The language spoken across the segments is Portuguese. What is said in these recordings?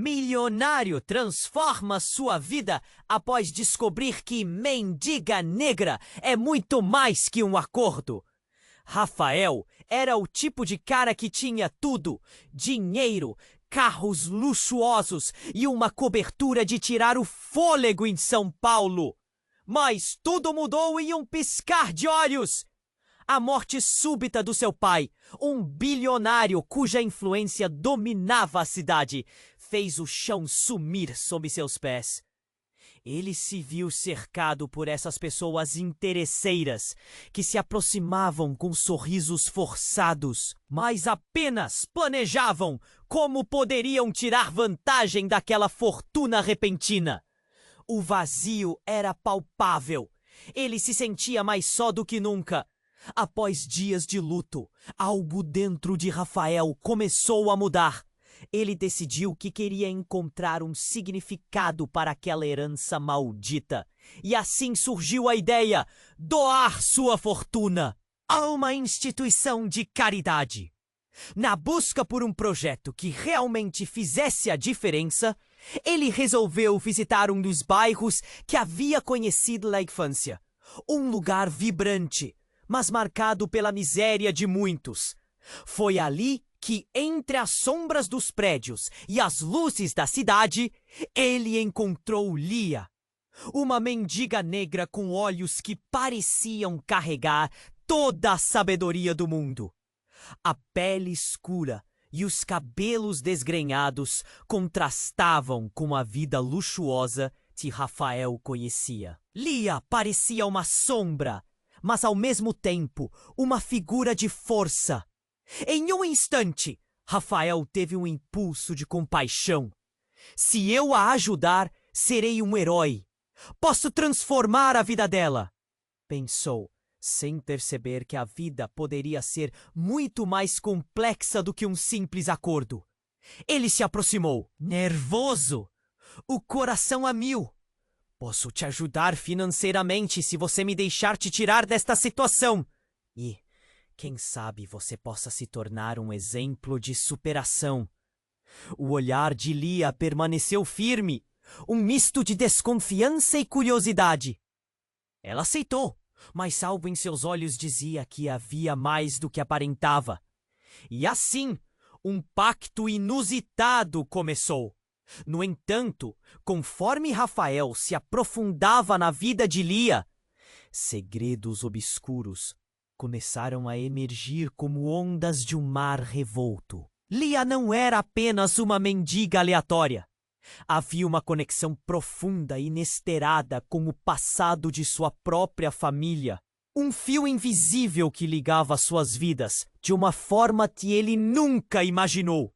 Milionário transforma sua vida após descobrir que mendiga negra é muito mais que um acordo. Rafael era o tipo de cara que tinha tudo: dinheiro, carros luxuosos e uma cobertura de tirar o fôlego em São Paulo. Mas tudo mudou em um piscar de olhos. A morte súbita do seu pai, um bilionário cuja influência dominava a cidade, fez o chão sumir sob seus pés. Ele se viu cercado por essas pessoas interesseiras que se aproximavam com sorrisos forçados, mas apenas planejavam como poderiam tirar vantagem daquela fortuna repentina. O vazio era palpável. Ele se sentia mais só do que nunca. Após dias de luto, algo dentro de Rafael começou a mudar. Ele decidiu que queria encontrar um significado para aquela herança maldita. E assim surgiu a ideia: doar sua fortuna a uma instituição de caridade. Na busca por um projeto que realmente fizesse a diferença, ele resolveu visitar um dos bairros que havia conhecido na infância. Um lugar vibrante, mas marcado pela miséria de muitos. Foi ali que, entre as sombras dos prédios e as luzes da cidade, ele encontrou Lia, uma mendiga negra com olhos que pareciam carregar toda a sabedoria do mundo. A pele escura e os cabelos desgrenhados contrastavam com a vida luxuosa que Rafael conhecia. Lia parecia uma sombra, mas ao mesmo tempo uma figura de força. Em um instante, Rafael teve um impulso de compaixão. Se eu a ajudar, serei um herói. Posso transformar a vida dela, pensou, sem perceber que a vida poderia ser muito mais complexa do que um simples acordo. Ele se aproximou, nervoso, o coração a mil. Posso te ajudar financeiramente se você me deixar te tirar desta situação. E, quem sabe, você possa se tornar um exemplo de superação. O olhar de Lia permaneceu firme, um misto de desconfiança e curiosidade. Ela aceitou, mas algo em seus olhos dizia que havia mais do que aparentava. E assim, um pacto inusitado começou. No entanto, conforme Rafael se aprofundava na vida de Lia, segredos obscuros começaram a emergir como ondas de um mar revolto. Lia não era apenas uma mendiga aleatória. Havia uma conexão profunda e inesperada com o passado de sua própria família. Um fio invisível que ligava suas vidas de uma forma que ele nunca imaginou.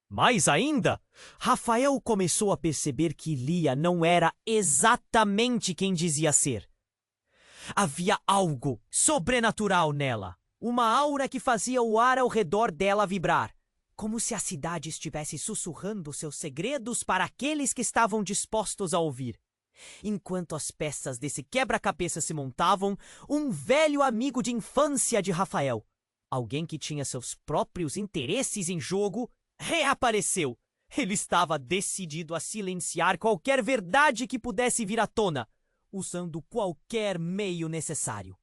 Mais ainda, Rafael começou a perceber que Lia não era exatamente quem dizia ser. Havia algo sobrenatural nela, uma aura que fazia o ar ao redor dela vibrar, como se a cidade estivesse sussurrando seus segredos para aqueles que estavam dispostos a ouvir. Enquanto as peças desse quebra-cabeça se montavam, um velho amigo de infância de Rafael, alguém que tinha seus próprios interesses em jogo, reapareceu. Ele estava decidido a silenciar qualquer verdade que pudesse vir à tona, usando qualquer meio necessário.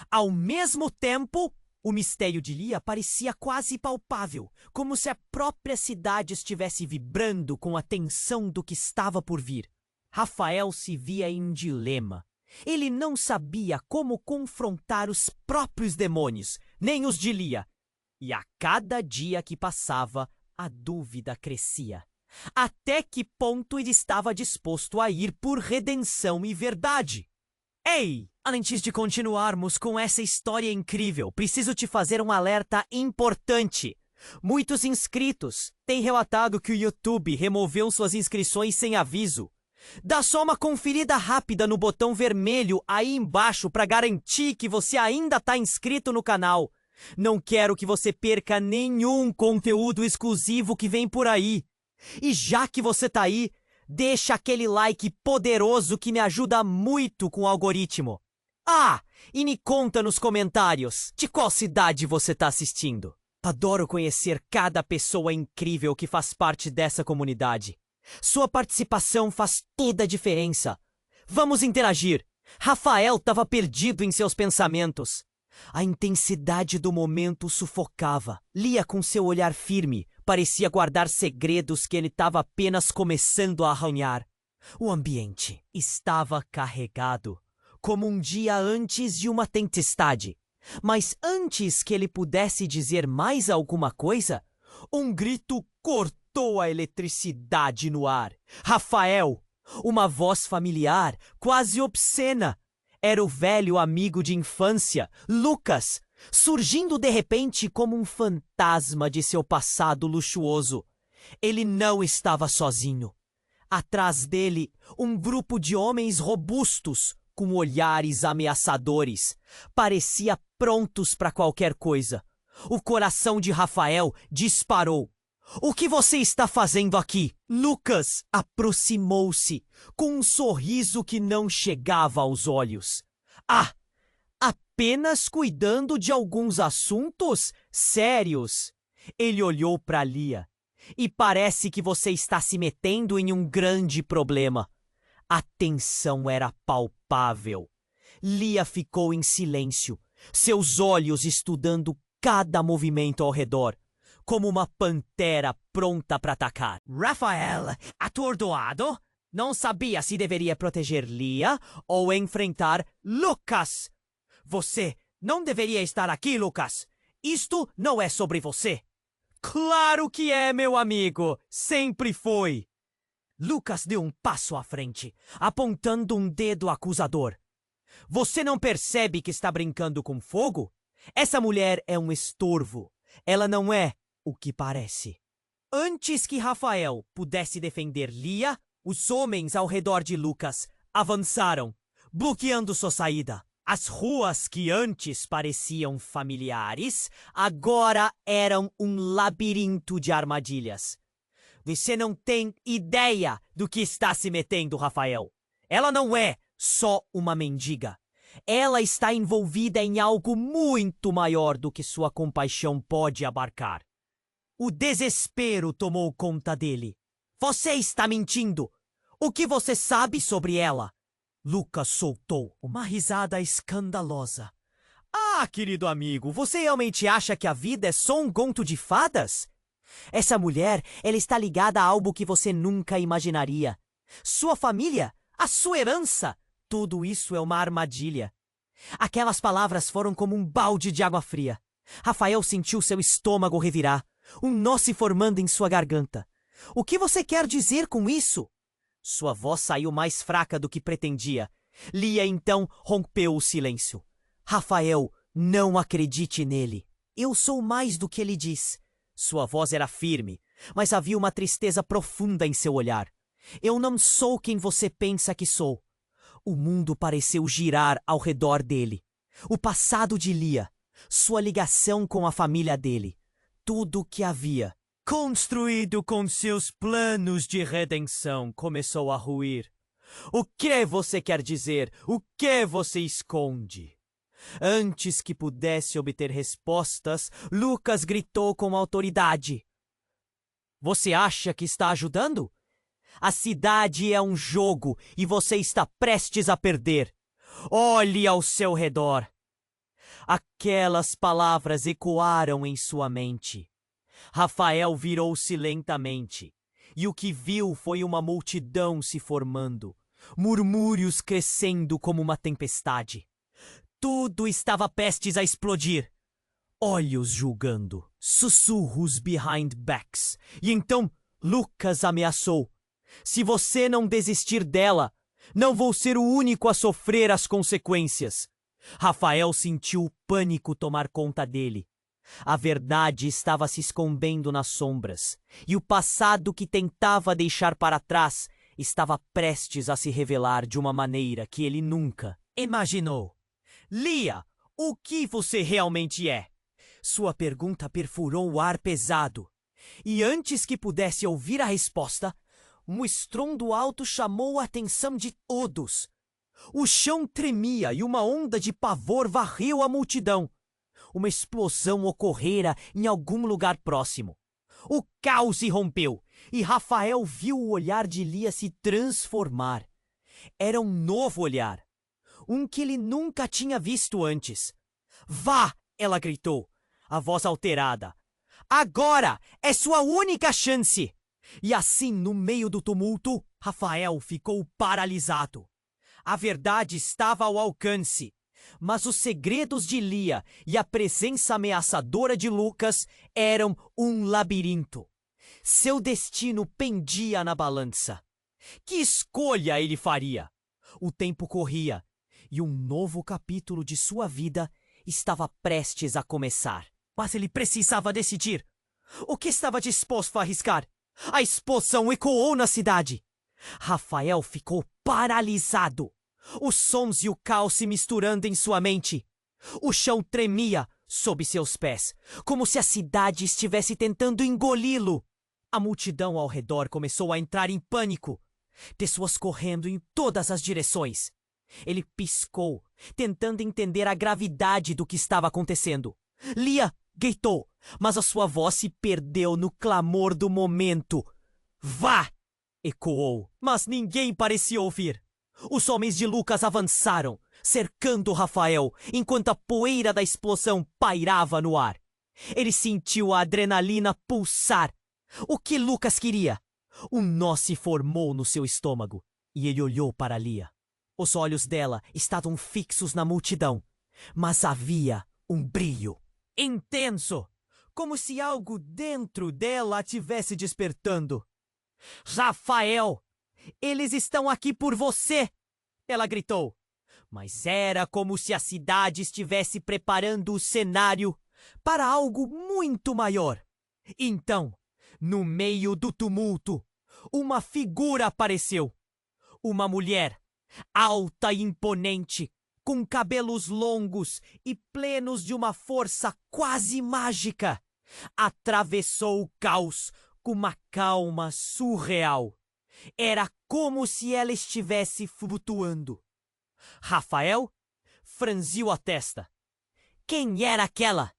Ao mesmo tempo, o mistério de Lia parecia quase palpável, como se a própria cidade estivesse vibrando com a tensão do que estava por vir. Rafael se via em um dilema. Ele não sabia como confrontar os próprios demônios, nem os de Lia. E a cada dia que passava, a dúvida crescia. Até que ponto ele estava disposto a ir por redenção e verdade? Ei! Antes de continuarmos com essa história incrível, preciso te fazer um alerta importante. Muitos inscritos têm relatado que o YouTube removeu suas inscrições sem aviso. Dá só uma conferida rápida no botão vermelho aí embaixo para garantir que você ainda está inscrito no canal. Não quero que você perca nenhum conteúdo exclusivo que vem por aí. E já que você tá aí, deixa aquele like poderoso que me ajuda muito com o algoritmo. Ah, e me conta nos comentários de qual cidade você tá assistindo. Adoro conhecer cada pessoa incrível que faz parte dessa comunidade. Sua participação faz toda a diferença. Vamos interagir. Rafael estava perdido em seus pensamentos. A intensidade do momento o sufocava. Lia, com seu olhar firme, parecia guardar segredos que ele estava apenas começando a arranhar. O ambiente estava carregado, como um dia antes de uma tempestade. Mas antes que ele pudesse dizer mais alguma coisa, um grito cortou a eletricidade no ar. Rafael! Uma voz familiar, quase obscena. Era o velho amigo de infância, Lucas, surgindo de repente como um fantasma de seu passado luxuoso. Ele não estava sozinho. Atrás dele, um grupo de homens robustos, com olhares ameaçadores. Parecia prontos para qualquer coisa. O coração de Rafael disparou. O que você está fazendo aqui? Lucas aproximou-se, com um sorriso que não chegava aos olhos. Ah, apenas cuidando de alguns assuntos sérios. Ele olhou para Lia. E parece que você está se metendo em um grande problema. A tensão era palpável. Lia ficou em silêncio, seus olhos estudando cada movimento ao redor, como uma pantera pronta para atacar. Rafael, atordoado, não sabia se deveria proteger Lia ou enfrentar Lucas. Você não deveria estar aqui, Lucas. Isto não é sobre você. Claro que é, meu amigo. Sempre foi. Lucas deu um passo à frente, apontando um dedo acusador. Você não percebe que está brincando com fogo? Essa mulher é um estorvo. Ela não é o que parece. Antes que Rafael pudesse defender Lia, os homens ao redor de Lucas avançaram, bloqueando sua saída. As ruas que antes pareciam familiares, agora eram um labirinto de armadilhas. Você não tem ideia do que está se metendo, Rafael. Ela não é só uma mendiga. Ela está envolvida em algo muito maior do que sua compaixão pode abarcar. O desespero tomou conta dele. Você está mentindo. O que você sabe sobre ela? Lucas soltou uma risada escandalosa. Ah, querido amigo, você realmente acha que a vida é só um conto de fadas? Essa mulher, ela está ligada a algo que você nunca imaginaria. Sua família, a sua herança, tudo isso é uma armadilha. Aquelas palavras foram como um balde de água fria. Rafael sentiu seu estômago revirar, um nó se formando em sua garganta. O que você quer dizer com isso? Sua voz saiu mais fraca do que pretendia. Lia então rompeu o silêncio. Rafael, não acredite nele. Eu sou mais do que ele diz. Sua voz era firme, mas havia uma tristeza profunda em seu olhar. Eu não sou quem você pensa que sou. O mundo pareceu girar ao redor dele. O passado de Lia, sua ligação com a família dele, tudo o que havia construído com seus planos de redenção começou a ruir. O que você quer dizer? O que você esconde? Antes que pudesse obter respostas, Lucas gritou com autoridade. Você acha que está ajudando? A cidade é um jogo e você está prestes a perder. Olhe ao seu redor. Aquelas palavras ecoaram em sua mente. Rafael virou-se lentamente, e o que viu foi uma multidão se formando, murmúrios crescendo como uma tempestade. Tudo estava prestes a explodir. Olhos julgando, sussurros behind backs. E então Lucas ameaçou. Se você não desistir dela, não vou ser o único a sofrer as consequências. Rafael sentiu o pânico tomar conta dele. A verdade estava se escondendo nas sombras, e o passado que tentava deixar para trás estava prestes a se revelar de uma maneira que ele nunca imaginou. Lia, o que você realmente é? Sua pergunta perfurou o ar pesado, e antes que pudesse ouvir a resposta, um estrondo alto chamou a atenção de todos. O chão tremia e uma onda de pavor varreu a multidão. Uma explosão ocorrera em algum lugar próximo. O caos irrompeu E Rafael viu o olhar de Lia se transformar. Era um novo olhar, um que ele nunca tinha visto antes. Vá! Ela gritou, a voz alterada. Agora é sua única chance! E assim, no meio do tumulto, Rafael ficou paralisado. A verdade estava ao alcance, mas os segredos de Lia e a presença ameaçadora de Lucas eram um labirinto. Seu destino pendia na balança. Que escolha ele faria? O tempo corria e um novo capítulo de sua vida estava prestes a começar. Mas ele precisava decidir. O que estava disposto a arriscar? A explosão ecoou na cidade. Rafael ficou paralisado. Os sons e o caos se misturando em sua mente. O chão tremia sob seus pés, como se a cidade estivesse tentando engoli-lo. A multidão ao redor começou a entrar em pânico. Pessoas correndo em todas as direções. Ele piscou, tentando entender a gravidade do que estava acontecendo. Lia gritou, mas a sua voz se perdeu no clamor do momento. Vá! Ecoou, mas ninguém parecia ouvir. Os homens de Lucas avançaram, cercando Rafael, enquanto a poeira da explosão pairava no ar. Ele sentiu a adrenalina pulsar. O que Lucas queria? Um nó se formou no seu estômago e ele olhou para Lia. Os olhos dela estavam fixos na multidão, mas havia um brilho intenso, como se algo dentro dela a tivesse despertando. Rafael, eles estão aqui por você! Ela gritou. Mas era como se a cidade estivesse preparando o cenário para algo muito maior. Então, no meio do tumulto, uma figura apareceu. Uma mulher, alta e imponente, com cabelos longos e plenos de uma força quase mágica, atravessou o caos com uma calma surreal. Era como se ela estivesse flutuando. Rafael franziu a testa. Quem era aquela?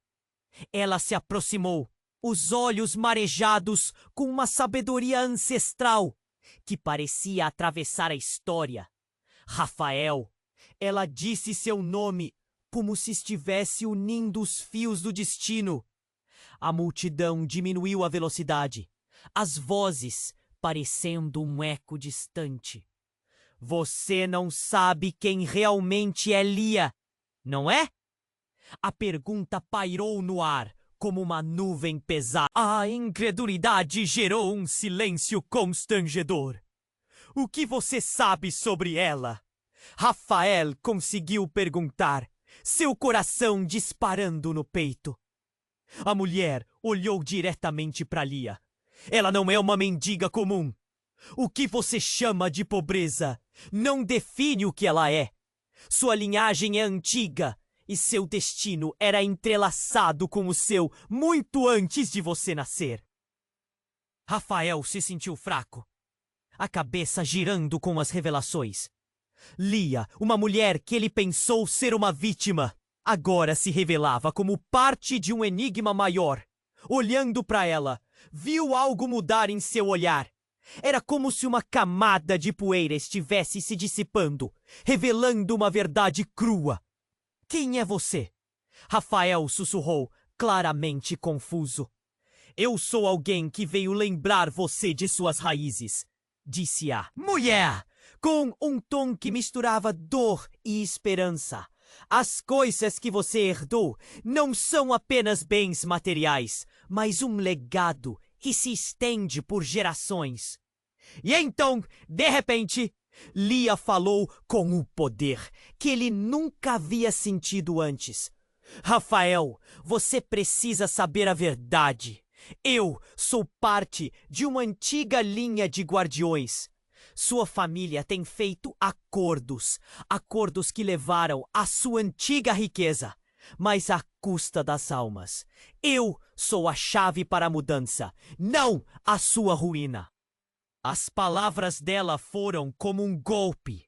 Ela se aproximou, os olhos marejados com uma sabedoria ancestral que parecia atravessar a história. Rafael. Ela disse seu nome como se estivesse unindo os fios do destino. A multidão diminuiu a velocidade, as vozes parecendo um eco distante. Você não sabe quem realmente é Lia, não é? A pergunta pairou no ar como uma nuvem pesada. A incredulidade gerou um silêncio constrangedor. O que você sabe sobre ela? Rafael conseguiu perguntar, seu coração disparando no peito. A mulher olhou diretamente para Lia. Ela não é uma mendiga comum. O que você chama de pobreza não define o que ela é. Sua linhagem é antiga e seu destino era entrelaçado com o seu muito antes de você nascer. Rafael se sentiu fraco, a cabeça girando com as revelações. Lia, uma mulher que ele pensou ser uma vítima, agora se revelava como parte de um enigma maior. Olhando para ela, viu algo mudar em seu olhar. Era como se uma camada de poeira estivesse se dissipando, revelando uma verdade crua. Quem é você? Rafael sussurrou, claramente confuso. Eu sou alguém que veio lembrar você de suas raízes, disse a mulher, com um tom que misturava dor e esperança. As coisas que você herdou não são apenas bens materiais, mas um legado que se estende por gerações. E então, de repente, Lia falou com o poder que ele nunca havia sentido antes. Rafael, você precisa saber a verdade. Eu sou parte de uma antiga linha de guardiões. Sua família tem feito acordos que levaram à sua antiga riqueza, mas à custa das almas. Eu sou a chave para a mudança, não a sua ruína. As palavras dela foram como um golpe.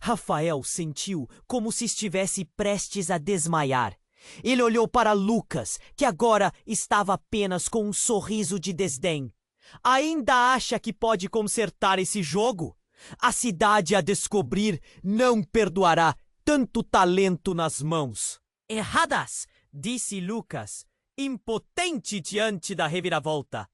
Rafael sentiu como se estivesse prestes a desmaiar. Ele olhou para Lucas, que agora estava apenas com um sorriso de desdém. Ainda acha que pode consertar esse jogo? A cidade a descobrir não perdoará tanto talento nas mãos. Erradas, disse Lucas, impotente diante da reviravolta.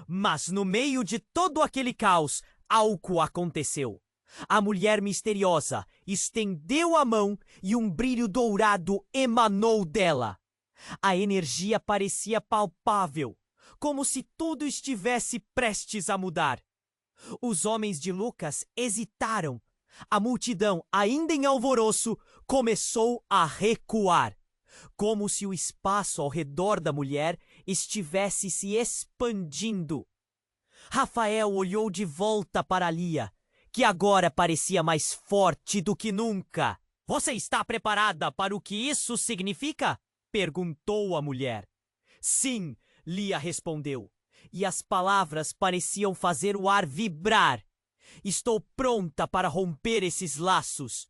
Mas no meio de todo aquele caos, algo aconteceu. A mulher misteriosa estendeu a mão e um brilho dourado emanou dela. A energia parecia palpável, como se tudo estivesse prestes a mudar. Os homens de Lucas hesitaram. A multidão, ainda em alvoroço, começou a recuar, como se o espaço ao redor da mulher estivesse se expandindo. Rafael olhou de volta para Lia, que agora parecia mais forte do que nunca. Você está preparada para o que isso significa? Perguntou a mulher. Sim, Lia respondeu, e as palavras pareciam fazer o ar vibrar. Estou pronta para romper esses laços.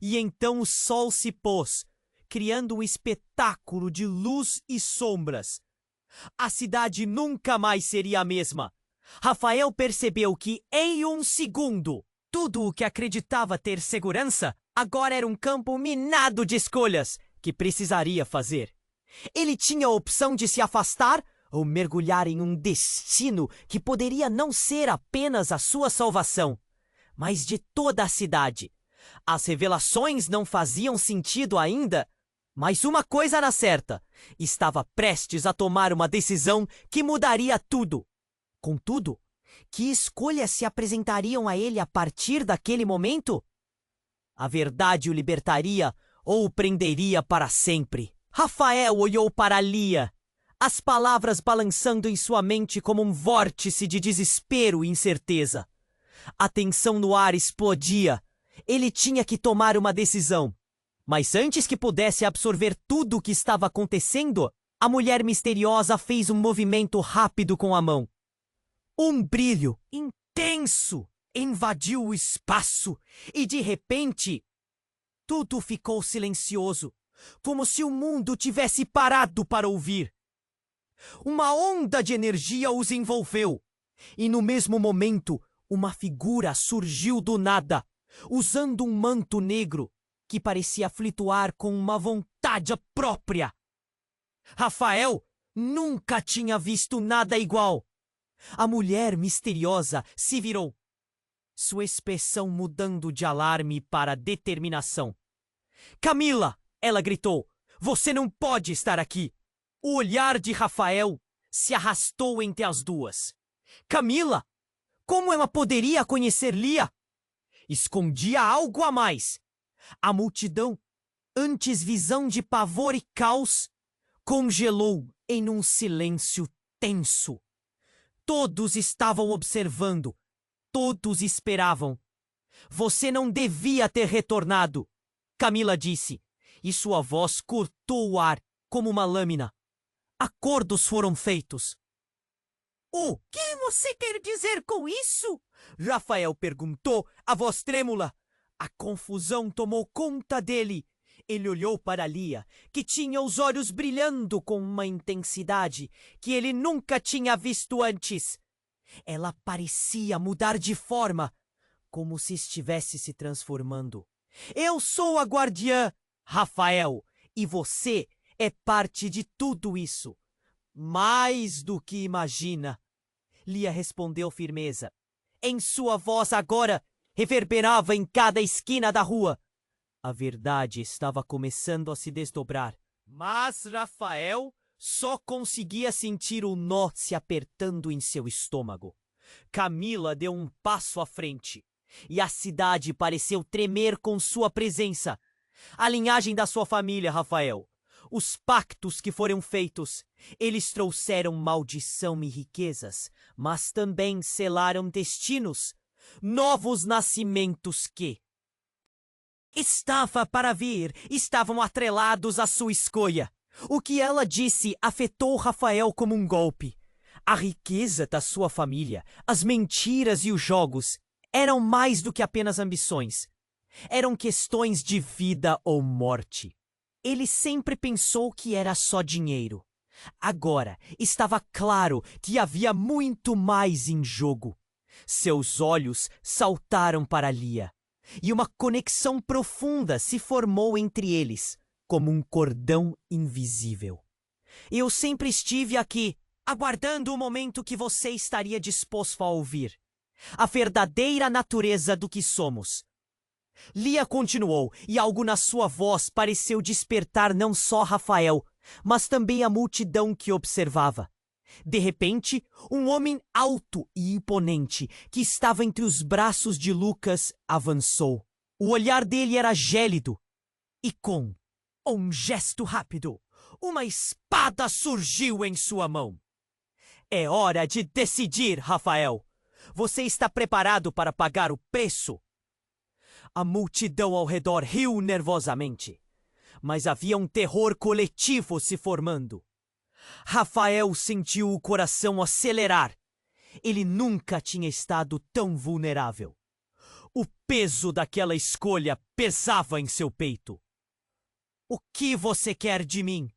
E então o sol se pôs, criando um espetáculo de luz e sombras. A cidade nunca mais seria a mesma. Rafael percebeu que, em um segundo, tudo o que acreditava ter segurança agora era um campo minado de escolhas que precisaria fazer. Ele tinha a opção de se afastar ou mergulhar em um destino que poderia não ser apenas a sua salvação, mas de toda a cidade. As revelações não faziam sentido ainda, mas uma coisa era certa: estava prestes a tomar uma decisão que mudaria tudo. Contudo, que escolhas se apresentariam a ele a partir daquele momento? A verdade o libertaria ou o prenderia para sempre? Rafael olhou para Lia, as palavras balançando em sua mente como um vórtice de desespero e incerteza. A tensão no ar explodia. Ele tinha que tomar uma decisão. Mas antes que pudesse absorver tudo o que estava acontecendo, a mulher misteriosa fez um movimento rápido com a mão. Um brilho intenso invadiu o espaço e, de repente, tudo ficou silencioso, como se o mundo tivesse parado para ouvir. Uma onda de energia os envolveu, e no mesmo momento, uma figura surgiu do nada, usando um manto negro que parecia flutuar com uma vontade própria. Rafael nunca tinha visto nada igual. A mulher misteriosa se virou, sua expressão mudando de alarme para determinação. Camila! Ela gritou. Você não pode estar aqui! O olhar de Rafael se arrastou entre as duas. Camila! Como ela poderia conhecer Lia? Escondia algo a mais. A multidão, antes visão de pavor e caos, congelou em um silêncio tenso. Todos estavam observando. Todos esperavam. Você não devia ter retornado, Camila disse, e sua voz cortou o ar como uma lâmina. Acordos foram feitos. O que você quer dizer com isso? Rafael perguntou, a voz trêmula. A confusão tomou conta dele. Ele olhou para Lia, que tinha os olhos brilhando com uma intensidade que ele nunca tinha visto antes. Ela parecia mudar de forma, como se estivesse se transformando. Eu sou a guardiã, Rafael, e você é parte de tudo isso. Mais do que imagina. Lia respondeu firmeza. Em sua voz agora reverberava em cada esquina da rua. A verdade estava começando a se desdobrar. Mas Rafael só conseguia sentir o nó se apertando em seu estômago. Camila deu um passo à frente, e a cidade pareceu tremer com sua presença. A linhagem da sua família, Rafael. Os pactos que foram feitos. Eles trouxeram maldição e riquezas, mas também selaram destinos. Novos nascimentos que estava para vir, estavam atrelados à sua escolha. O que ela disse afetou Rafael como um golpe. A riqueza da sua família, as mentiras e os jogos eram mais do que apenas ambições. Eram questões de vida ou morte. Ele sempre pensou que era só dinheiro. Agora estava claro que havia muito mais em jogo. Seus olhos saltaram para Lia, e uma conexão profunda se formou entre eles, como um cordão invisível. Eu sempre estive aqui, aguardando o momento que você estaria disposto a ouvir. A verdadeira natureza do que somos. Lia continuou, e algo na sua voz pareceu despertar não só Rafael, mas também a multidão que observava. De repente, um homem alto e imponente, que estava entre os braços de Lucas, avançou. O olhar dele era gélido, e com um gesto rápido, uma espada surgiu em sua mão. É hora de decidir, Rafael. Você está preparado para pagar o preço? A multidão ao redor riu nervosamente, mas havia um terror coletivo se formando. Rafael sentiu o coração acelerar. Ele nunca tinha estado tão vulnerável. O peso daquela escolha pesava em seu peito. "O que você quer de mim?"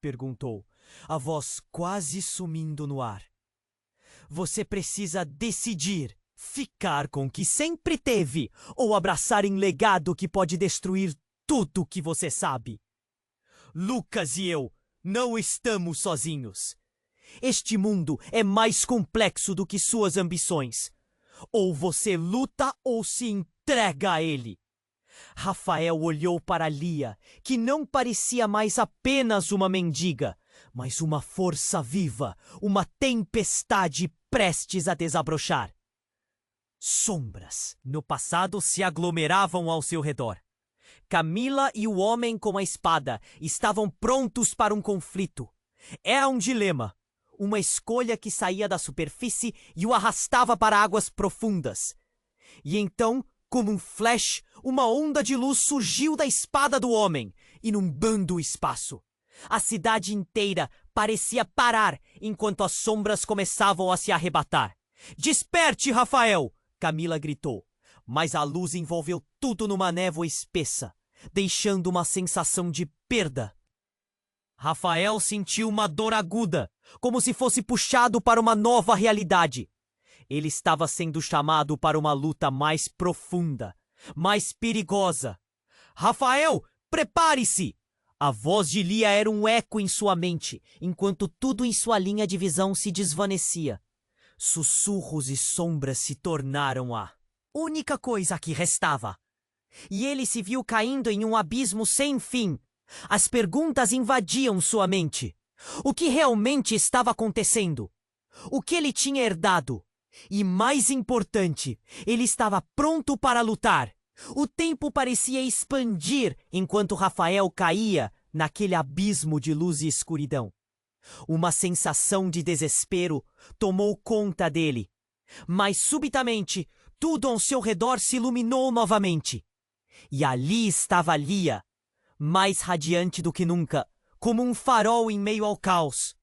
perguntou, a voz quase sumindo no ar. "Você precisa decidir. Ficar com o que sempre teve ou abraçar um legado que pode destruir tudo o que você sabe. Lucas e eu não estamos sozinhos. Este mundo é mais complexo do que suas ambições. Ou você luta ou se entrega a ele." Rafael olhou para Lia, que não parecia mais apenas uma mendiga, mas uma força viva, uma tempestade prestes a desabrochar. Sombras no passado se aglomeravam ao seu redor. Camila e o homem com a espada estavam prontos para um conflito. Era um dilema, uma escolha que saía da superfície e o arrastava para águas profundas. E então, como um flash, uma onda de luz surgiu da espada do homem, inundando o espaço. A cidade inteira parecia parar enquanto as sombras começavam a se arrebatar. "Desperte, Rafael!" Camila gritou, mas a luz envolveu tudo numa névoa espessa, deixando uma sensação de perda. Rafael sentiu uma dor aguda, como se fosse puxado para uma nova realidade. Ele estava sendo chamado para uma luta mais profunda, mais perigosa. "Rafael, prepare-se!" A voz de Lia era um eco em sua mente, enquanto tudo em sua linha de visão se desvanecia. Sussurros e sombras se tornaram a única coisa que restava. E ele se viu caindo em um abismo sem fim. As perguntas invadiam sua mente. O que realmente estava acontecendo? O que ele tinha herdado? E mais importante, ele estava pronto para lutar. O tempo parecia expandir enquanto Rafael caía naquele abismo de luz e escuridão. Uma sensação de desespero tomou conta dele. Mas subitamente, tudo ao seu redor se iluminou novamente. E ali estava Lia, mais radiante do que nunca, como um farol em meio ao caos.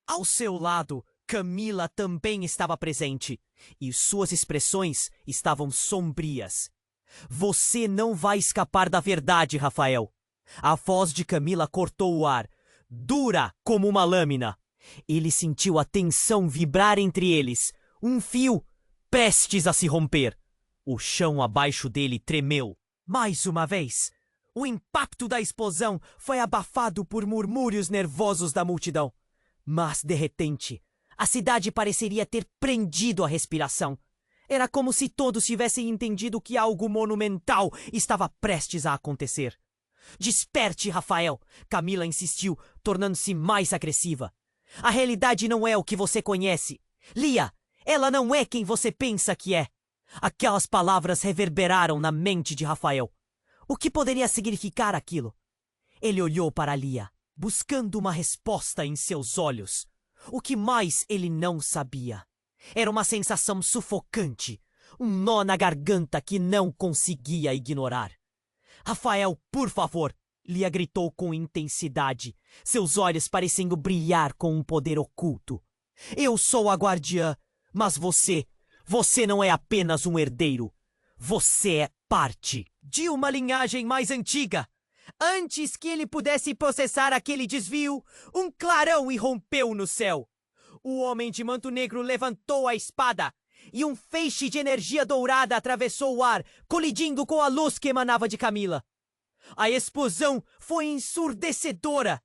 Ao seu lado, Camila também estava presente, e suas expressões estavam sombrias. "Você não vai escapar da verdade, Rafael." A voz de Camila cortou o ar, dura como uma lâmina. Ele sentiu a tensão vibrar entre eles, um fio prestes a se romper. O chão abaixo dele tremeu. Mais uma vez, o impacto da explosão foi abafado por murmúrios nervosos da multidão. Mas, de repente, a cidade pareceria ter prendido a respiração. Era como se todos tivessem entendido que algo monumental estava prestes a acontecer. "Desperte, Rafael!" Camila insistiu, tornando-se mais agressiva. "A realidade não é o que você conhece. Lia, ela não é quem você pensa que é." Aquelas palavras reverberaram na mente de Rafael. O que poderia significar aquilo? Ele olhou para Lia, buscando uma resposta em seus olhos. O que mais ele não sabia? Era uma sensação sufocante, um nó na garganta que não conseguia ignorar. "Rafael, por favor!" Lia gritou com intensidade, seus olhos parecendo brilhar com um poder oculto. "Eu sou a guardiã, mas você não é apenas um herdeiro. Você é parte de uma linhagem mais antiga. Antes que ele pudesse processar aquele desvio, um clarão irrompeu no céu. O homem de manto negro levantou a espada e um feixe de energia dourada atravessou o ar, colidindo com a luz que emanava de Camila. A explosão foi ensurdecedora.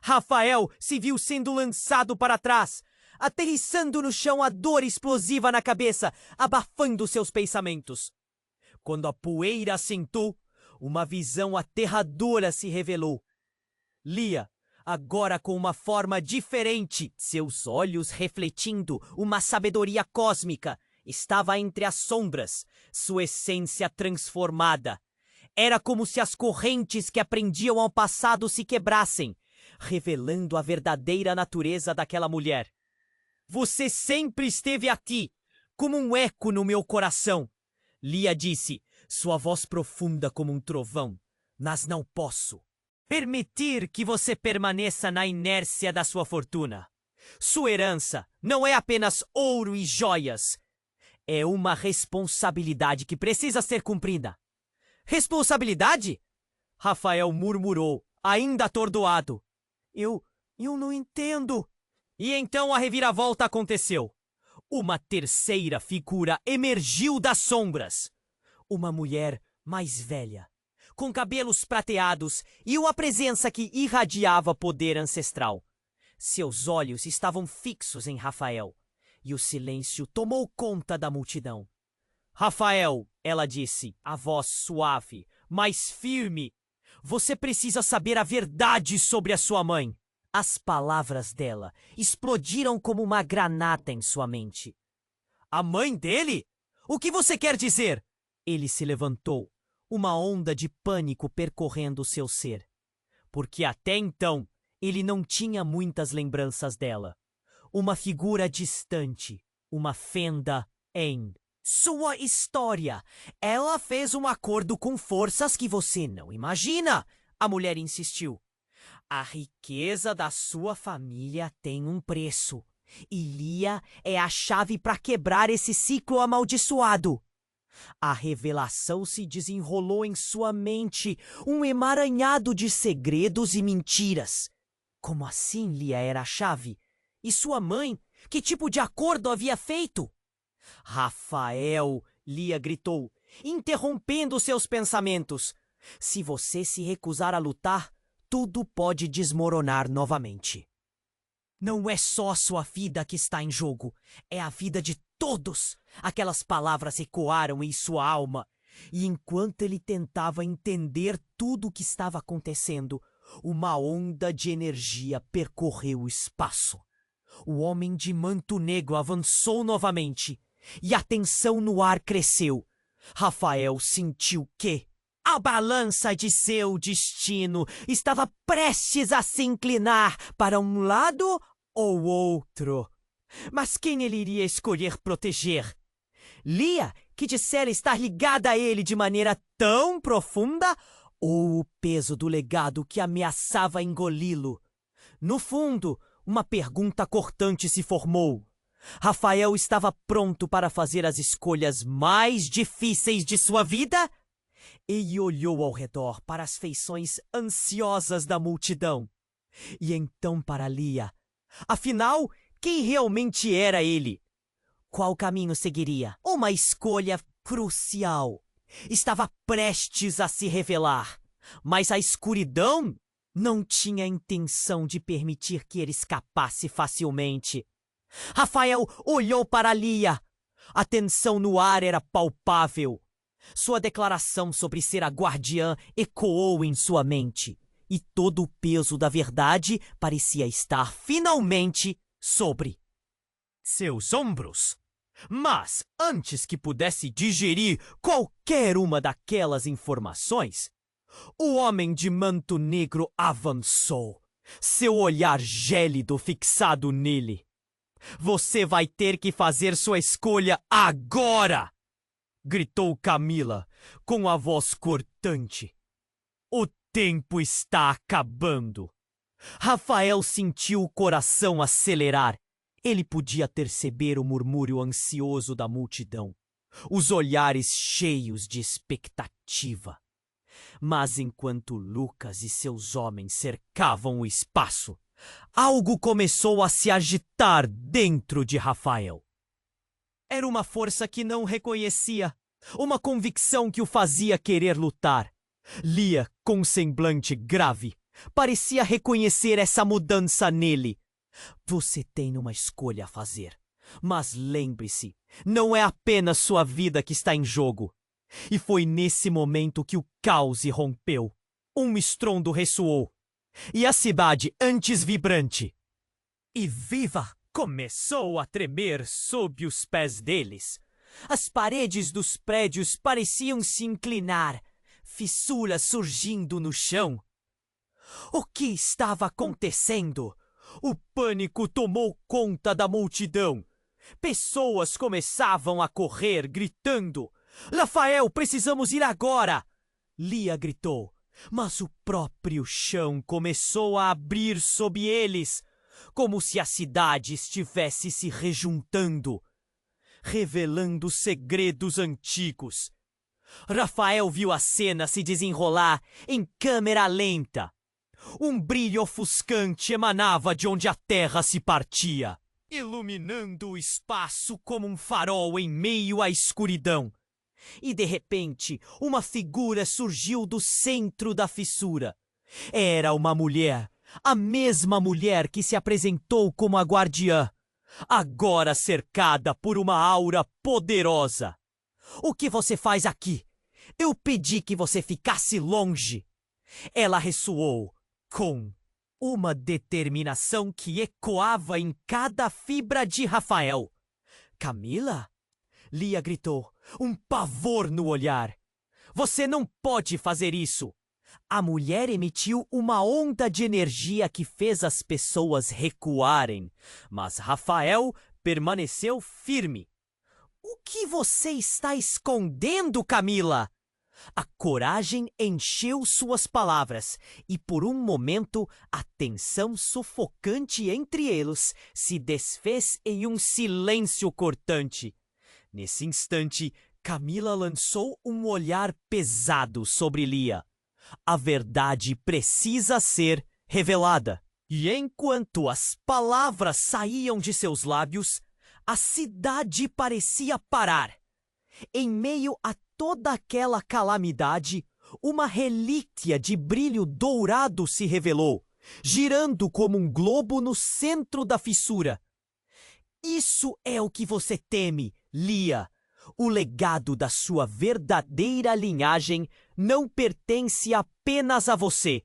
Rafael se viu sendo lançado para trás, aterrissando no chão, a dor explosiva na cabeça, abafando seus pensamentos. Quando a poeira assentou, uma visão aterradora se revelou. Lia, agora com uma forma diferente, seus olhos refletindo uma sabedoria cósmica, estava entre as sombras, sua essência transformada. Era como se as correntes que a prendiam ao passado se quebrassem, revelando a verdadeira natureza daquela mulher. Você sempre esteve aqui, como um eco no meu coração, Lia disse, sua voz profunda como um trovão. Mas não posso permitir que você permaneça na inércia da sua fortuna. Sua herança não é apenas ouro e joias. É uma responsabilidade que precisa ser cumprida. Responsabilidade? Rafael murmurou, ainda atordoado. Eu não entendo. E então a reviravolta aconteceu. Uma terceira figura emergiu das sombras. Uma mulher mais velha, com cabelos prateados e uma presença que irradiava poder ancestral. Seus olhos estavam fixos em Rafael, e o silêncio tomou conta da multidão. Rafael, ela disse, a voz suave, mas firme, você precisa saber a verdade sobre a sua mãe. As palavras dela explodiram como uma granada em sua mente. A mãe dele? O que você quer dizer? Ele se levantou, uma onda de pânico percorrendo seu ser. Porque até então, ele não tinha muitas lembranças dela. Uma figura distante, uma fenda em sua história. Ela fez um acordo com forças que você não imagina, a mulher insistiu. A riqueza da sua família tem um preço, e Lia é a chave para quebrar esse ciclo amaldiçoado. A revelação se desenrolou em sua mente, um emaranhado de segredos e mentiras. Como assim Lia era a chave? E sua mãe? Que tipo de acordo havia feito? Rafael, Lia gritou, interrompendo seus pensamentos. Se você se recusar a lutar, tudo pode desmoronar novamente. Não é só a sua vida que está em jogo, é a vida de todos. Aquelas palavras ecoaram em sua alma, e enquanto ele tentava entender tudo o que estava acontecendo, uma onda de energia percorreu o espaço. O homem de manto negro avançou novamente, e a tensão no ar cresceu. Rafael sentiu que a balança de seu destino estava prestes a se inclinar para um lado ou outro. Mas quem ele iria escolher proteger? Lia, que dissera estar ligada a ele de maneira tão profunda, ou o peso do legado que ameaçava engoli-lo? No fundo, uma pergunta cortante se formou. Rafael estava pronto para fazer as escolhas mais difíceis de sua vida? Ele olhou ao redor para as feições ansiosas da multidão. E então para Lia. Afinal, quem realmente era ele? Qual caminho seguiria? Uma escolha crucial. Estava prestes a se revelar. Mas a escuridão não tinha intenção de permitir que ele escapasse facilmente. Rafael olhou para Lia. A tensão no ar era palpável. Sua declaração sobre ser a guardiã ecoou em sua mente, e todo o peso da verdade parecia estar finalmente sobre seus ombros. Mas, antes que pudesse digerir qualquer uma daquelas informações, o homem de manto negro avançou, seu olhar gélido fixado nele. Você vai ter que fazer sua escolha agora! Gritou Camila, com a voz cortante. O tempo está acabando. Rafael sentiu o coração acelerar. Ele podia perceber o murmúrio ansioso da multidão, os olhares cheios de expectativa. Mas enquanto Lucas e seus homens cercavam o espaço, algo começou a se agitar dentro de Rafael. Era uma força que não reconhecia, uma convicção que o fazia querer lutar. Lia, com um semblante grave, parecia reconhecer essa mudança nele. Você tem uma escolha a fazer, mas lembre-se, não é apenas sua vida que está em jogo. E foi nesse momento que o caos irrompeu. Um estrondo ressoou, e a cidade, antes vibrante e viva, começou a tremer sob os pés deles. As paredes dos prédios pareciam se inclinar, fissuras surgindo no chão. O que estava acontecendo? O pânico tomou conta da multidão. Pessoas começavam a correr, gritando: Rafael, precisamos ir agora! Lia gritou, mas o próprio chão começou a abrir sob eles, como se a cidade estivesse se rejuntando, revelando segredos antigos. Rafael viu a cena se desenrolar em câmera lenta. Um brilho ofuscante emanava de onde a terra se partia, iluminando o espaço como um farol em meio à escuridão. E de repente, uma figura surgiu do centro da fissura. Era uma mulher, a mesma mulher que se apresentou como a guardiã, agora cercada por uma aura poderosa. O que você faz aqui? Eu pedi que você ficasse longe. Ela ressoou com uma determinação que ecoava em cada fibra de Rafael. Camila? Lia gritou, um pavor no olhar. Você não pode fazer isso. A mulher emitiu uma onda de energia que fez as pessoas recuarem, mas Rafael permaneceu firme. O que você está escondendo, Camila? A coragem encheu suas palavras e, por um momento, a tensão sufocante entre eles se desfez em um silêncio cortante. Nesse instante, Camila lançou um olhar pesado sobre Lia. A verdade precisa ser revelada. E enquanto as palavras saíam de seus lábios, a cidade parecia parar. Em meio a toda aquela calamidade, uma relíquia de brilho dourado se revelou, girando como um globo no centro da fissura. Isso é o que você teme, Lia. O legado da sua verdadeira linhagem não pertence apenas a você.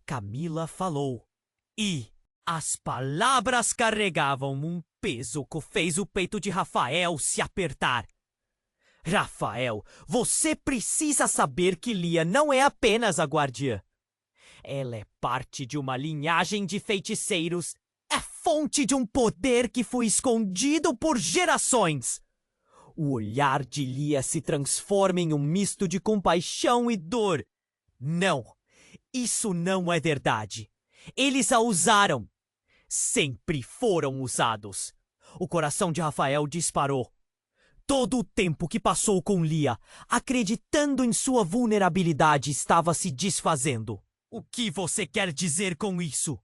Camila falou. E as palavras carregavam um peso que fez o peito de Rafael se apertar. Rafael, você precisa saber que Lia não é apenas a guardiã. Ela é parte de uma linhagem de feiticeiros. É fonte de um poder que foi escondido por gerações. O olhar de Lia se transforma em um misto de compaixão e dor. Não, isso não é verdade. Eles a usaram. Sempre foram usados. O coração de Rafael disparou. Todo o tempo que passou com Lia, acreditando em sua vulnerabilidade, estava se desfazendo. O que você quer dizer com isso?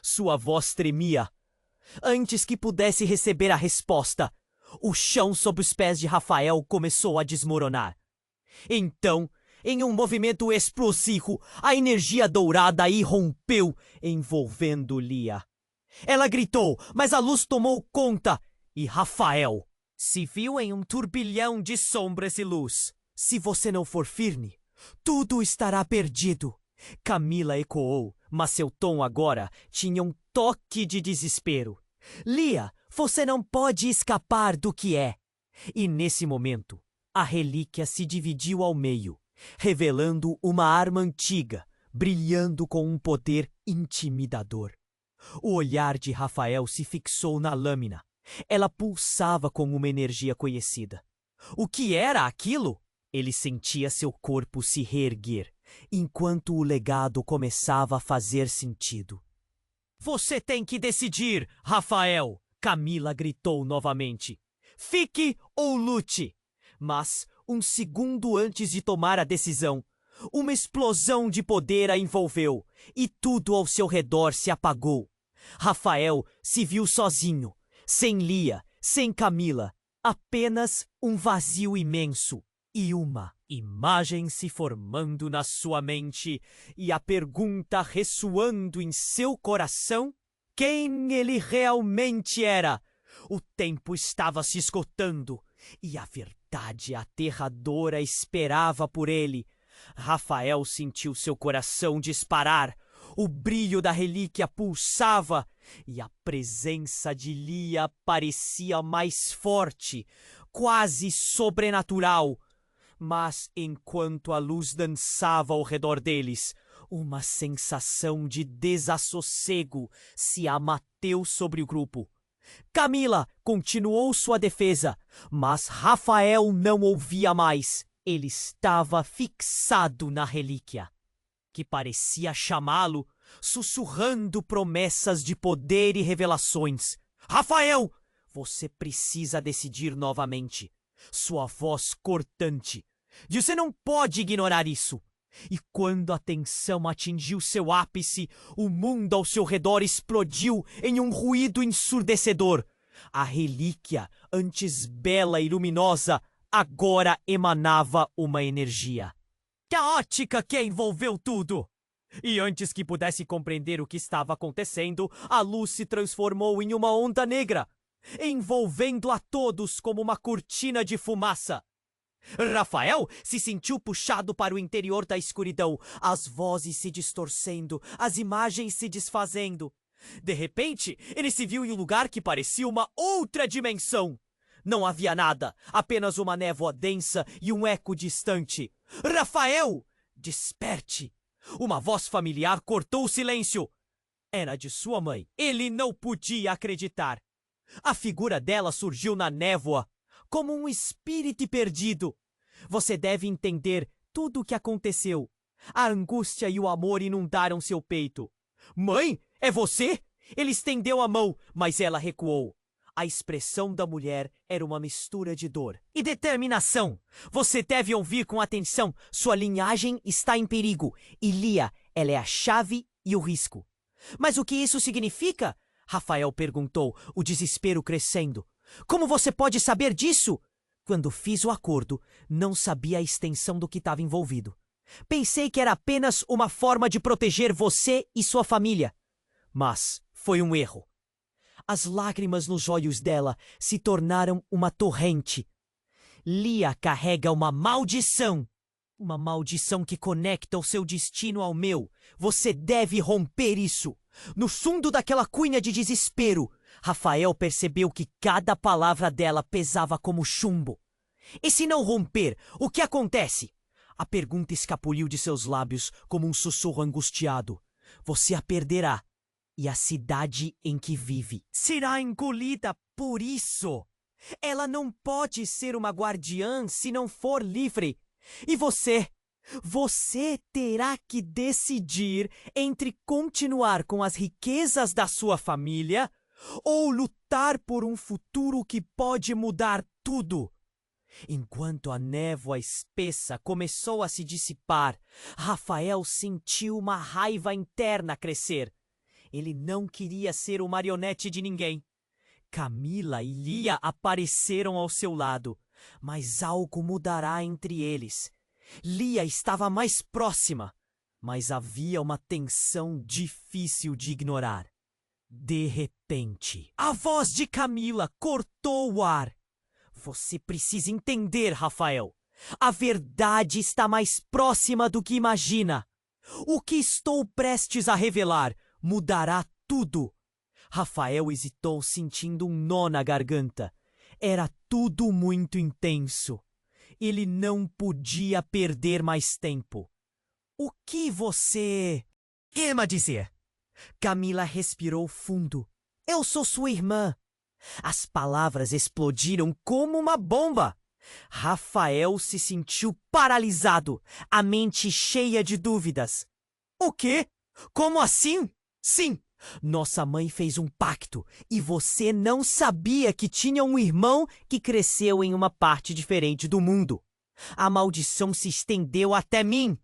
Sua voz tremia. Antes que pudesse receber a resposta, o chão sob os pés de Rafael começou a desmoronar. Então, em um movimento explosivo, a energia dourada irrompeu, envolvendo Lia. Ela gritou, mas a luz tomou conta, e Rafael se viu em um turbilhão de sombras e luz. Se você não for firme, tudo estará perdido. Camila ecoou, mas seu tom agora tinha um toque de desespero. Lia, você não pode escapar do que é. E nesse momento, a relíquia se dividiu ao meio, revelando uma arma antiga, brilhando com um poder intimidador. O olhar de Rafael se fixou na lâmina. Ela pulsava com uma energia conhecida. O que era aquilo? Ele sentia seu corpo se reerguer, enquanto o legado começava a fazer sentido. Você tem que decidir, Rafael! Camila gritou novamente. Fique ou lute! Mas, um segundo antes de tomar a decisão, Uma explosão de poder a envolveu e tudo ao seu redor se apagou. Rafael se viu sozinho, sem Lia, sem Camila, apenas um vazio imenso e uma imagem se formando na sua mente e a pergunta ressoando em seu coração: quem ele realmente era? O tempo estava se esgotando e a verdade aterradora esperava por ele. Rafael sentiu seu coração disparar, o brilho da relíquia pulsava e a presença de Lia parecia mais forte, quase sobrenatural. Mas enquanto a luz dançava ao redor deles, uma sensação de desassossego se abateu sobre o grupo. Camila continuou sua defesa, mas Rafael não ouvia mais. Ele estava fixado na relíquia, que parecia chamá-lo, sussurrando promessas de poder e revelações. Rafael, você precisa decidir novamente. Sua voz cortante. Você não pode ignorar isso. E quando a tensão atingiu seu ápice, o mundo ao seu redor explodiu em um ruído ensurdecedor. A relíquia, antes bela e luminosa, agora emanava uma energia caótica que envolveu tudo. E antes que pudesse compreender o que estava acontecendo, a luz se transformou em uma onda negra, envolvendo a todos como uma cortina de fumaça. Rafael se sentiu puxado para o interior da escuridão, as vozes se distorcendo, as imagens se desfazendo. De repente, ele se viu em um lugar que parecia uma outra dimensão. Não havia nada, apenas uma névoa densa e um eco distante. Rafael, desperte! Uma voz familiar cortou o silêncio. Era de sua mãe. Ele não podia acreditar. A figura dela surgiu na névoa, como um espírito perdido. Você deve entender tudo o que aconteceu. A angústia e o amor inundaram seu peito. Mãe, é você? Ele estendeu a mão, mas ela recuou. A expressão da mulher era uma mistura de dor e determinação. Você deve ouvir com atenção. Sua linhagem está em perigo. E Lia, ela é a chave e o risco. Mas o que isso significa? Rafael perguntou, o desespero crescendo. Como você pode saber disso? Quando fiz o acordo, não sabia a extensão do que estava envolvido. Pensei que era apenas uma forma de proteger você e sua família. Mas foi um erro. As lágrimas nos olhos dela se tornaram uma torrente. Lia carrega uma maldição. Uma maldição que conecta o seu destino ao meu. Você deve romper isso. No fundo daquela cunha de desespero, Rafael percebeu que cada palavra dela pesava como chumbo. E se não romper, o que acontece? A pergunta escapuliu de seus lábios como um sussurro angustiado. Você a perderá. E a cidade em que vive será engolida por isso. Ela não pode ser uma guardiã se não for livre. E você terá que decidir entre continuar com as riquezas da sua família ou lutar por um futuro que pode mudar tudo. Enquanto a névoa espessa começou a se dissipar, Rafael sentiu uma raiva interna crescer. Ele não queria ser o marionete de ninguém. Camila e Lia apareceram ao seu lado, mas algo mudará entre eles. Lia estava mais próxima, mas havia uma tensão difícil de ignorar. De repente, a voz de Camila cortou o ar. Você precisa entender, Rafael. A verdade está mais próxima do que imagina. O que estou prestes a revelar mudará tudo. Rafael hesitou, sentindo um nó na garganta. Era tudo muito intenso. Ele não podia perder mais tempo. O que você ama dizer? Camila respirou fundo. Eu sou sua irmã. As palavras explodiram como uma bomba. Rafael se sentiu paralisado, a mente cheia de dúvidas. O quê? Como assim? Sim, nossa mãe fez um pacto e você não sabia que tinha um irmão que cresceu em uma parte diferente do mundo. A maldição se estendeu até mim.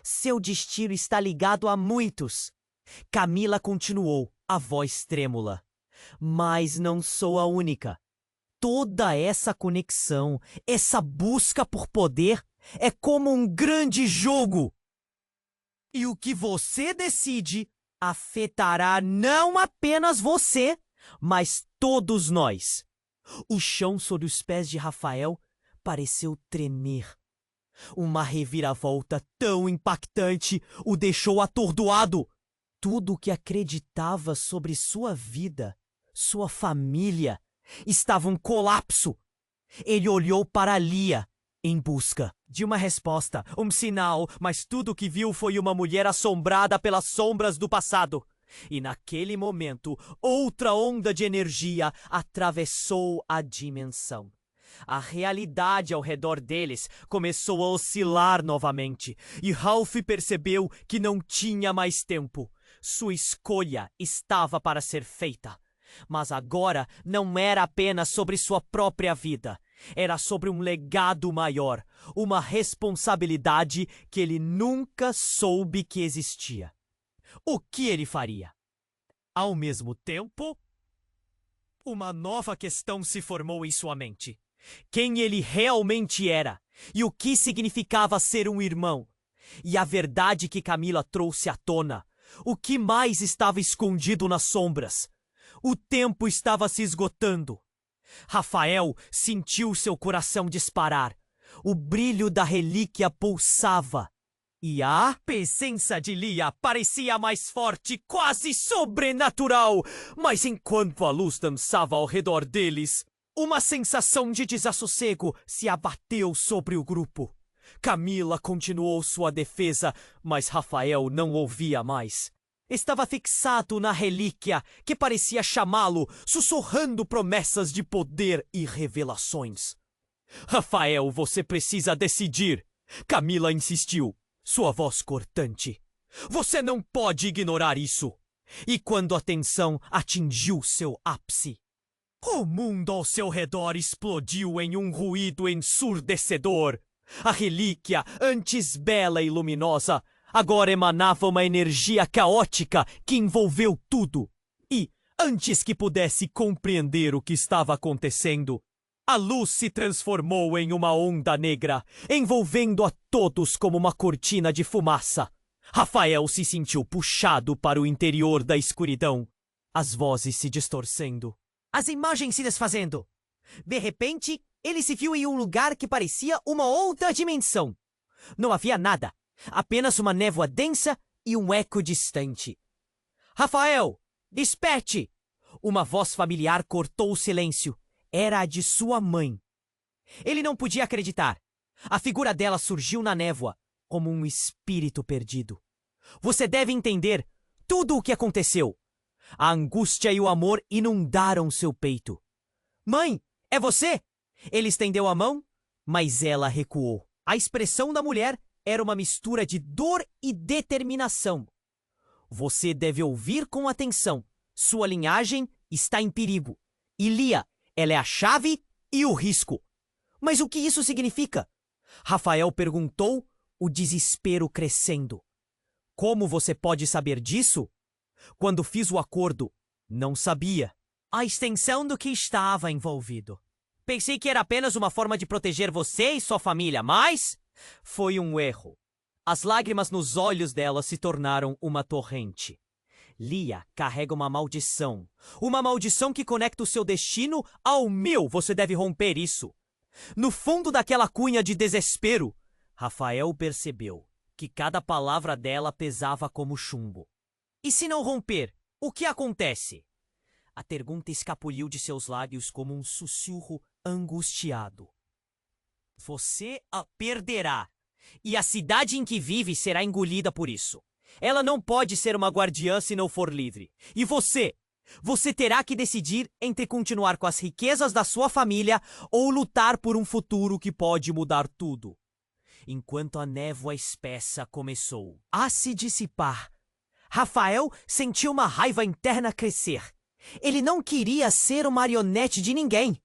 Seu destino está ligado a muitos. Camila continuou, a voz trêmula. Mas não sou a única. Toda essa conexão, essa busca por poder, é como um grande jogo. E o que você decide afetará não apenas você, mas todos nós. O chão sob os pés de Rafael pareceu tremer. Uma reviravolta tão impactante o deixou atordoado. Tudo o que acreditava sobre sua vida, sua família, estava em colapso. Ele olhou para Lia em busca de uma resposta, um sinal, mas tudo o que viu foi uma mulher assombrada pelas sombras do passado. E naquele momento, outra onda de energia atravessou a dimensão. A realidade ao redor deles começou a oscilar novamente, e Ralph percebeu que não tinha mais tempo. Sua escolha estava para ser feita. Mas agora não era apenas sobre sua própria vida. Era sobre um legado maior, uma responsabilidade que ele nunca soube que existia. O que ele faria? Ao mesmo tempo, uma nova questão se formou em sua mente. Quem ele realmente era e o que significava ser um irmão. E a verdade que Camila trouxe à tona. O que mais estava escondido nas sombras? O tempo estava se esgotando. Rafael sentiu seu coração disparar. O brilho da relíquia pulsava. E a presença de Lia parecia mais forte, quase sobrenatural. Mas enquanto a luz dançava ao redor deles, uma sensação de desassossego se abateu sobre o grupo. Camila continuou sua defesa, mas Rafael não ouvia mais. Estava fixado na relíquia, que parecia chamá-lo, sussurrando promessas de poder e revelações. Rafael, você precisa decidir. Camila insistiu, sua voz cortante. Você não pode ignorar isso. E quando a tensão atingiu seu ápice, o mundo ao seu redor explodiu em um ruído ensurdecedor. A relíquia, antes bela e luminosa, agora emanava uma energia caótica que envolveu tudo. E, antes que pudesse compreender o que estava acontecendo, a luz se transformou em uma onda negra, envolvendo a todos como uma cortina de fumaça. Rafael se sentiu puxado para o interior da escuridão, as vozes se distorcendo, as imagens se desfazendo. De repente, ele se viu em um lugar que parecia uma outra dimensão. Não havia nada, apenas uma névoa densa e um eco distante. Rafael, desperte! Uma voz familiar cortou o silêncio. Era a de sua mãe. Ele não podia acreditar. A figura dela surgiu na névoa, como um espírito perdido. Você deve entender tudo o que aconteceu. A angústia e o amor inundaram seu peito. Mãe, é você? Ele estendeu a mão, mas ela recuou. A expressão da mulher era uma mistura de dor e determinação. Você deve ouvir com atenção. Sua linhagem está em perigo. E Lia, ela é a chave e o risco. Mas o que isso significa? Rafael perguntou, o desespero crescendo. Como você pode saber disso? Quando fiz o acordo, não sabia. A extensão do que estava envolvido. Pensei que era apenas uma forma de proteger você e sua família, mas foi um erro. As lágrimas nos olhos dela se tornaram uma torrente. Lia carrega uma maldição que conecta o seu destino ao meu. Você deve romper isso. No fundo daquela cunha de desespero, Rafael percebeu que cada palavra dela pesava como chumbo. E se não romper, o que acontece? A pergunta escapuliu de seus lábios como um sussurro angustiado. Você a perderá, e a cidade em que vive será engolida por isso. Ela não pode ser uma guardiã se não for livre. E você terá que decidir entre continuar com as riquezas da sua família ou lutar por um futuro que pode mudar tudo. Enquanto a névoa espessa começou a se dissipar, Rafael sentiu uma raiva interna crescer. Ele não queria ser uma marionete de ninguém.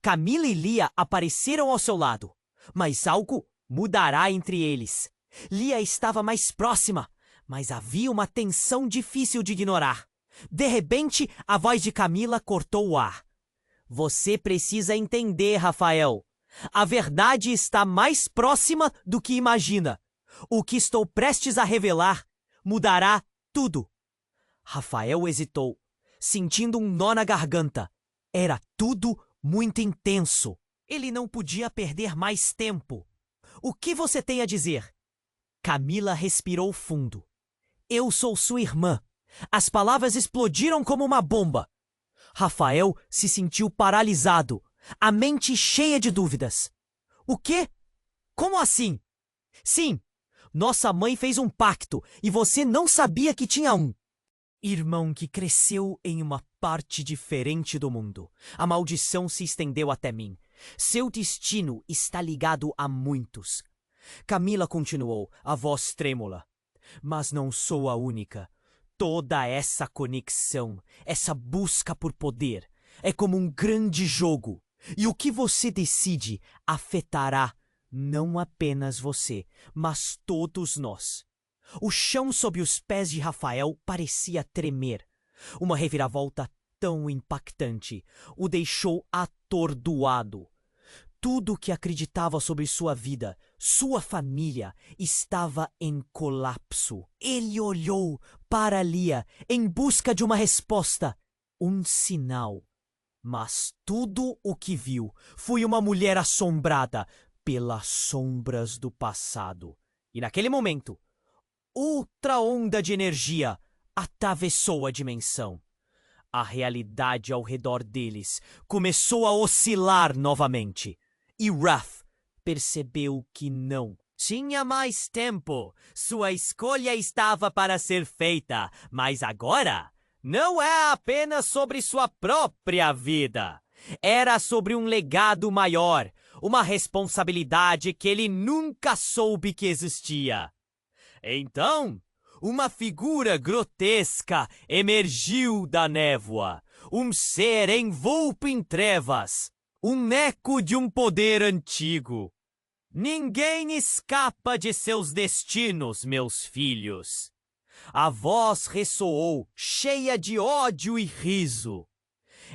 Camila e Lia apareceram ao seu lado, mas algo mudará entre eles. Lia estava mais próxima, mas havia uma tensão difícil de ignorar. De repente, a voz de Camila cortou o ar. Você precisa entender, Rafael. A verdade está mais próxima do que imagina. O que estou prestes a revelar mudará tudo. Rafael hesitou, sentindo um nó na garganta. Era tudo muito intenso. Ele não podia perder mais tempo. O que você tem a dizer? Camila respirou fundo. Eu sou sua irmã. As palavras explodiram como uma bomba. Rafael se sentiu paralisado, a mente cheia de dúvidas. O quê? Como assim? Sim, nossa mãe fez um pacto e você não sabia que tinha um. Irmão que cresceu em uma parte diferente do mundo. A maldição se estendeu até mim. Seu destino está ligado a muitos. Camila continuou, a voz trêmula. Mas não sou a única. Toda essa conexão, essa busca por poder, é como um grande jogo. E o que você decide afetará não apenas você, mas todos nós. O chão sob os pés de Rafael parecia tremer. Uma reviravolta tão impactante o deixou atordoado. Tudo o que acreditava sobre sua vida, sua família, estava em colapso. Ele olhou para Lia em busca de uma resposta, um sinal. Mas tudo o que viu foi uma mulher assombrada pelas sombras do passado. E naquele momento, outra onda de energia atravessou a dimensão. A realidade ao redor deles começou a oscilar novamente. E Ruff percebeu que não tinha mais tempo. Sua escolha estava para ser feita, mas agora não é apenas sobre sua própria vida. Era sobre um legado maior, uma responsabilidade que ele nunca soube que existia. Então, uma figura grotesca emergiu da névoa, um ser envolto em trevas. Um eco de um poder antigo. Ninguém escapa de seus destinos, meus filhos. A voz ressoou, cheia de ódio e riso.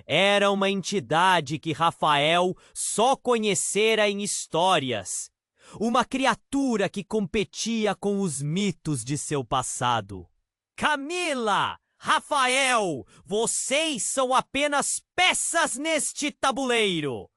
Era uma entidade que Rafael só conhecera em histórias. Uma criatura que competia com os mitos de seu passado. Camila! Rafael, vocês são apenas peças neste tabuleiro.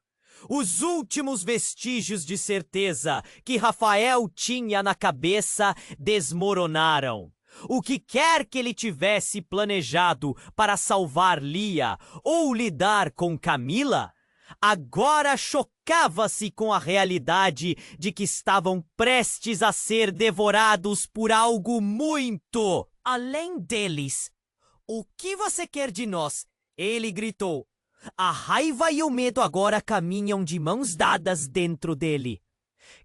Os últimos vestígios de certeza que Rafael tinha na cabeça desmoronaram. O que quer que ele tivesse planejado para salvar Lia ou lidar com Camila, agora chocava-se com a realidade de que estavam prestes a ser devorados por algo muito além deles. O que você quer de nós? Ele gritou. A raiva e o medo agora caminham de mãos dadas dentro dele.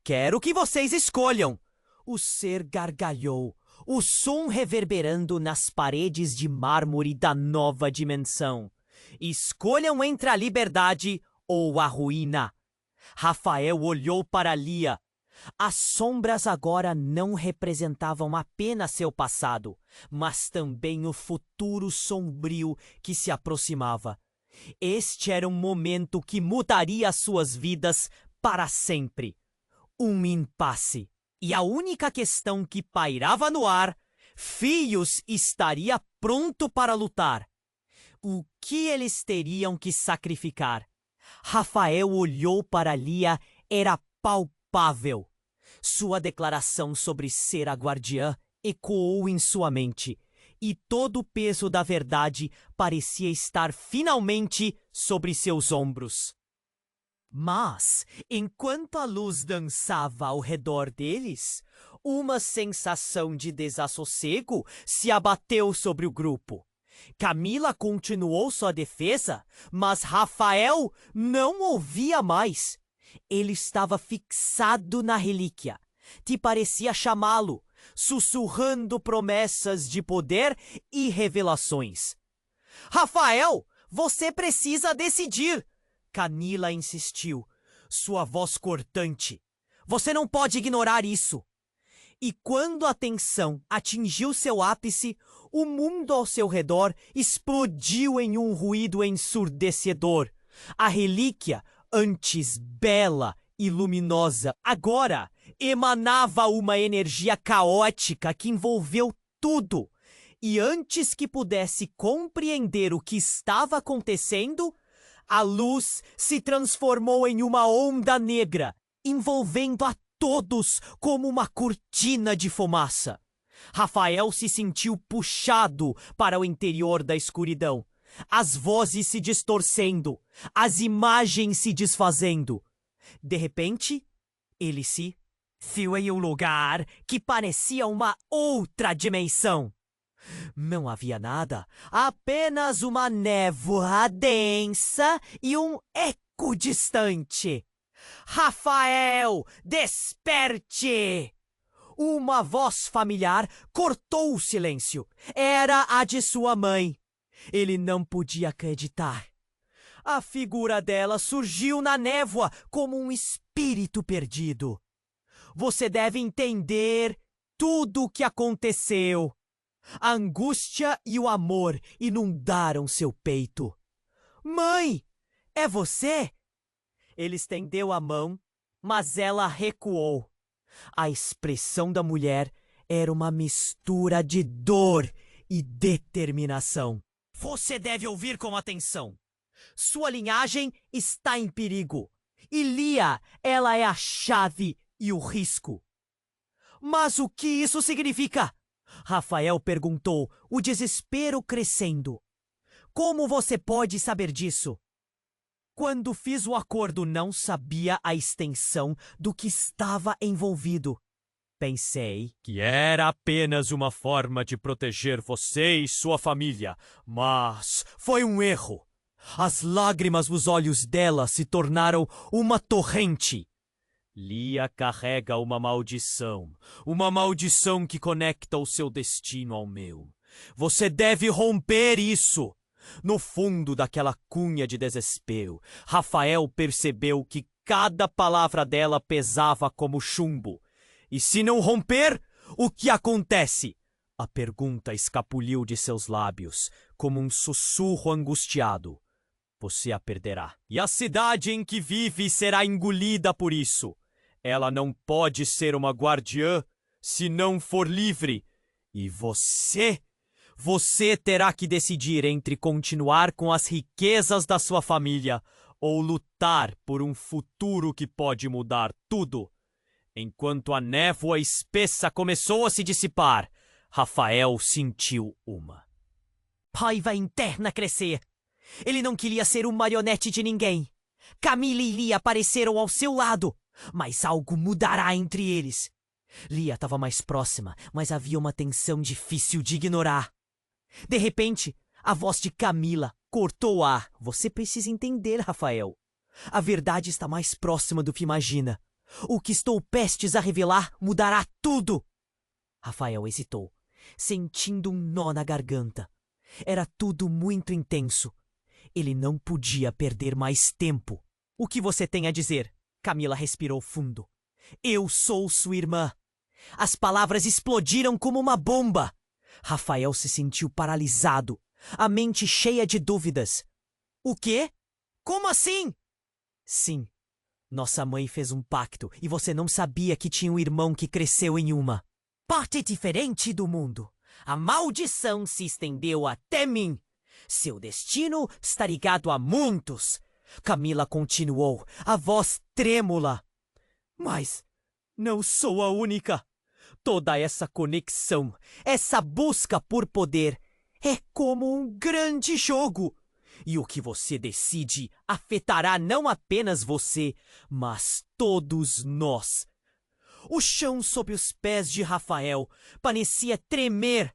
Quero que vocês escolham. O ser gargalhou, o som reverberando nas paredes de mármore da nova dimensão. Escolham entre a liberdade ou a ruína. Rafael olhou para Lia. As sombras agora não representavam apenas seu passado, mas também o futuro sombrio que se aproximava. Este era um momento que mudaria suas vidas para sempre. Um impasse. E a única questão que pairava no ar, Fios estaria pronto para lutar. O que eles teriam que sacrificar? Rafael olhou para Lia, era palpável. Sua declaração sobre ser a guardiã ecoou em sua mente, e todo o peso da verdade parecia estar finalmente sobre seus ombros. Mas, enquanto a luz dançava ao redor deles, uma sensação de desassossego se abateu sobre o grupo. Camila continuou sua defesa, mas Rafael não ouvia mais. Ele estava fixado na relíquia, que parecia chamá-lo, sussurrando promessas de poder e revelações. Rafael, você precisa decidir! Camila insistiu, sua voz cortante. Você não pode ignorar isso. E quando a tensão atingiu seu ápice, o mundo ao seu redor explodiu em um ruído ensurdecedor. A relíquia, antes bela e luminosa, agora emanava uma energia caótica que envolveu tudo. E antes que pudesse compreender o que estava acontecendo, a luz se transformou em uma onda negra, envolvendo a todos como uma cortina de fumaça. Rafael se sentiu puxado para o interior da escuridão. As vozes se distorcendo, as imagens se desfazendo. De repente, ele se viu em um lugar que parecia uma outra dimensão. Não havia nada, apenas uma névoa densa e um eco distante. Rafael, desperte! Uma voz familiar cortou o silêncio. Era a de sua mãe. Ele não podia acreditar. A figura dela surgiu na névoa como um espírito perdido. Você deve entender tudo o que aconteceu. A angústia e o amor inundaram seu peito. Mãe, é você? Ele estendeu a mão, mas ela recuou. A expressão da mulher era uma mistura de dor e determinação. Você deve ouvir com atenção. Sua linhagem está em perigo. E Lia, ela é a chave e o risco. Mas o que isso significa? Rafael perguntou, o desespero crescendo. Como você pode saber disso? Quando fiz o acordo, não sabia a extensão do que estava envolvido. Pensei que era apenas uma forma de proteger você e sua família, mas foi um erro. As lágrimas nos olhos dela se tornaram uma torrente. Lia carrega uma maldição que conecta o seu destino ao meu. Você deve romper isso. No fundo daquela cunha de desespero, Rafael percebeu que cada palavra dela pesava como chumbo. E se não romper, o que acontece? A pergunta escapuliu de seus lábios, como um sussurro angustiado. Você a perderá. E a cidade em que vive será engolida por isso. Ela não pode ser uma guardiã se não for livre. E você terá que decidir entre continuar com as riquezas da sua família ou lutar por um futuro que pode mudar tudo. Enquanto a névoa espessa começou a se dissipar, Rafael sentiu uma raiva interna crescer. Ele não queria ser um marionete de ninguém. Camila e Lia apareceram ao seu lado, mas algo mudará entre eles. Lia estava mais próxima, mas havia uma tensão difícil de ignorar. De repente, a voz de Camila cortou o ar. Você precisa entender, Rafael. A verdade está mais próxima do que imagina. O que estou prestes a revelar mudará tudo. Rafael hesitou, sentindo um nó na garganta. Era tudo muito intenso. Ele não podia perder mais tempo. O que você tem a dizer? Camila respirou fundo. Eu sou sua irmã. As palavras explodiram como uma bomba. Rafael se sentiu paralisado, a mente cheia de dúvidas. O quê? Como assim? Sim, nossa mãe fez um pacto e você não sabia que tinha um irmão que cresceu em uma parte diferente do mundo. A maldição se estendeu até mim. Seu destino está ligado a muitos. Camila continuou, a voz trêmula. Mas não sou a única. Toda essa conexão, essa busca por poder, é como um grande jogo. E o que você decide afetará não apenas você, mas todos nós. O chão sob os pés de Rafael parecia tremer.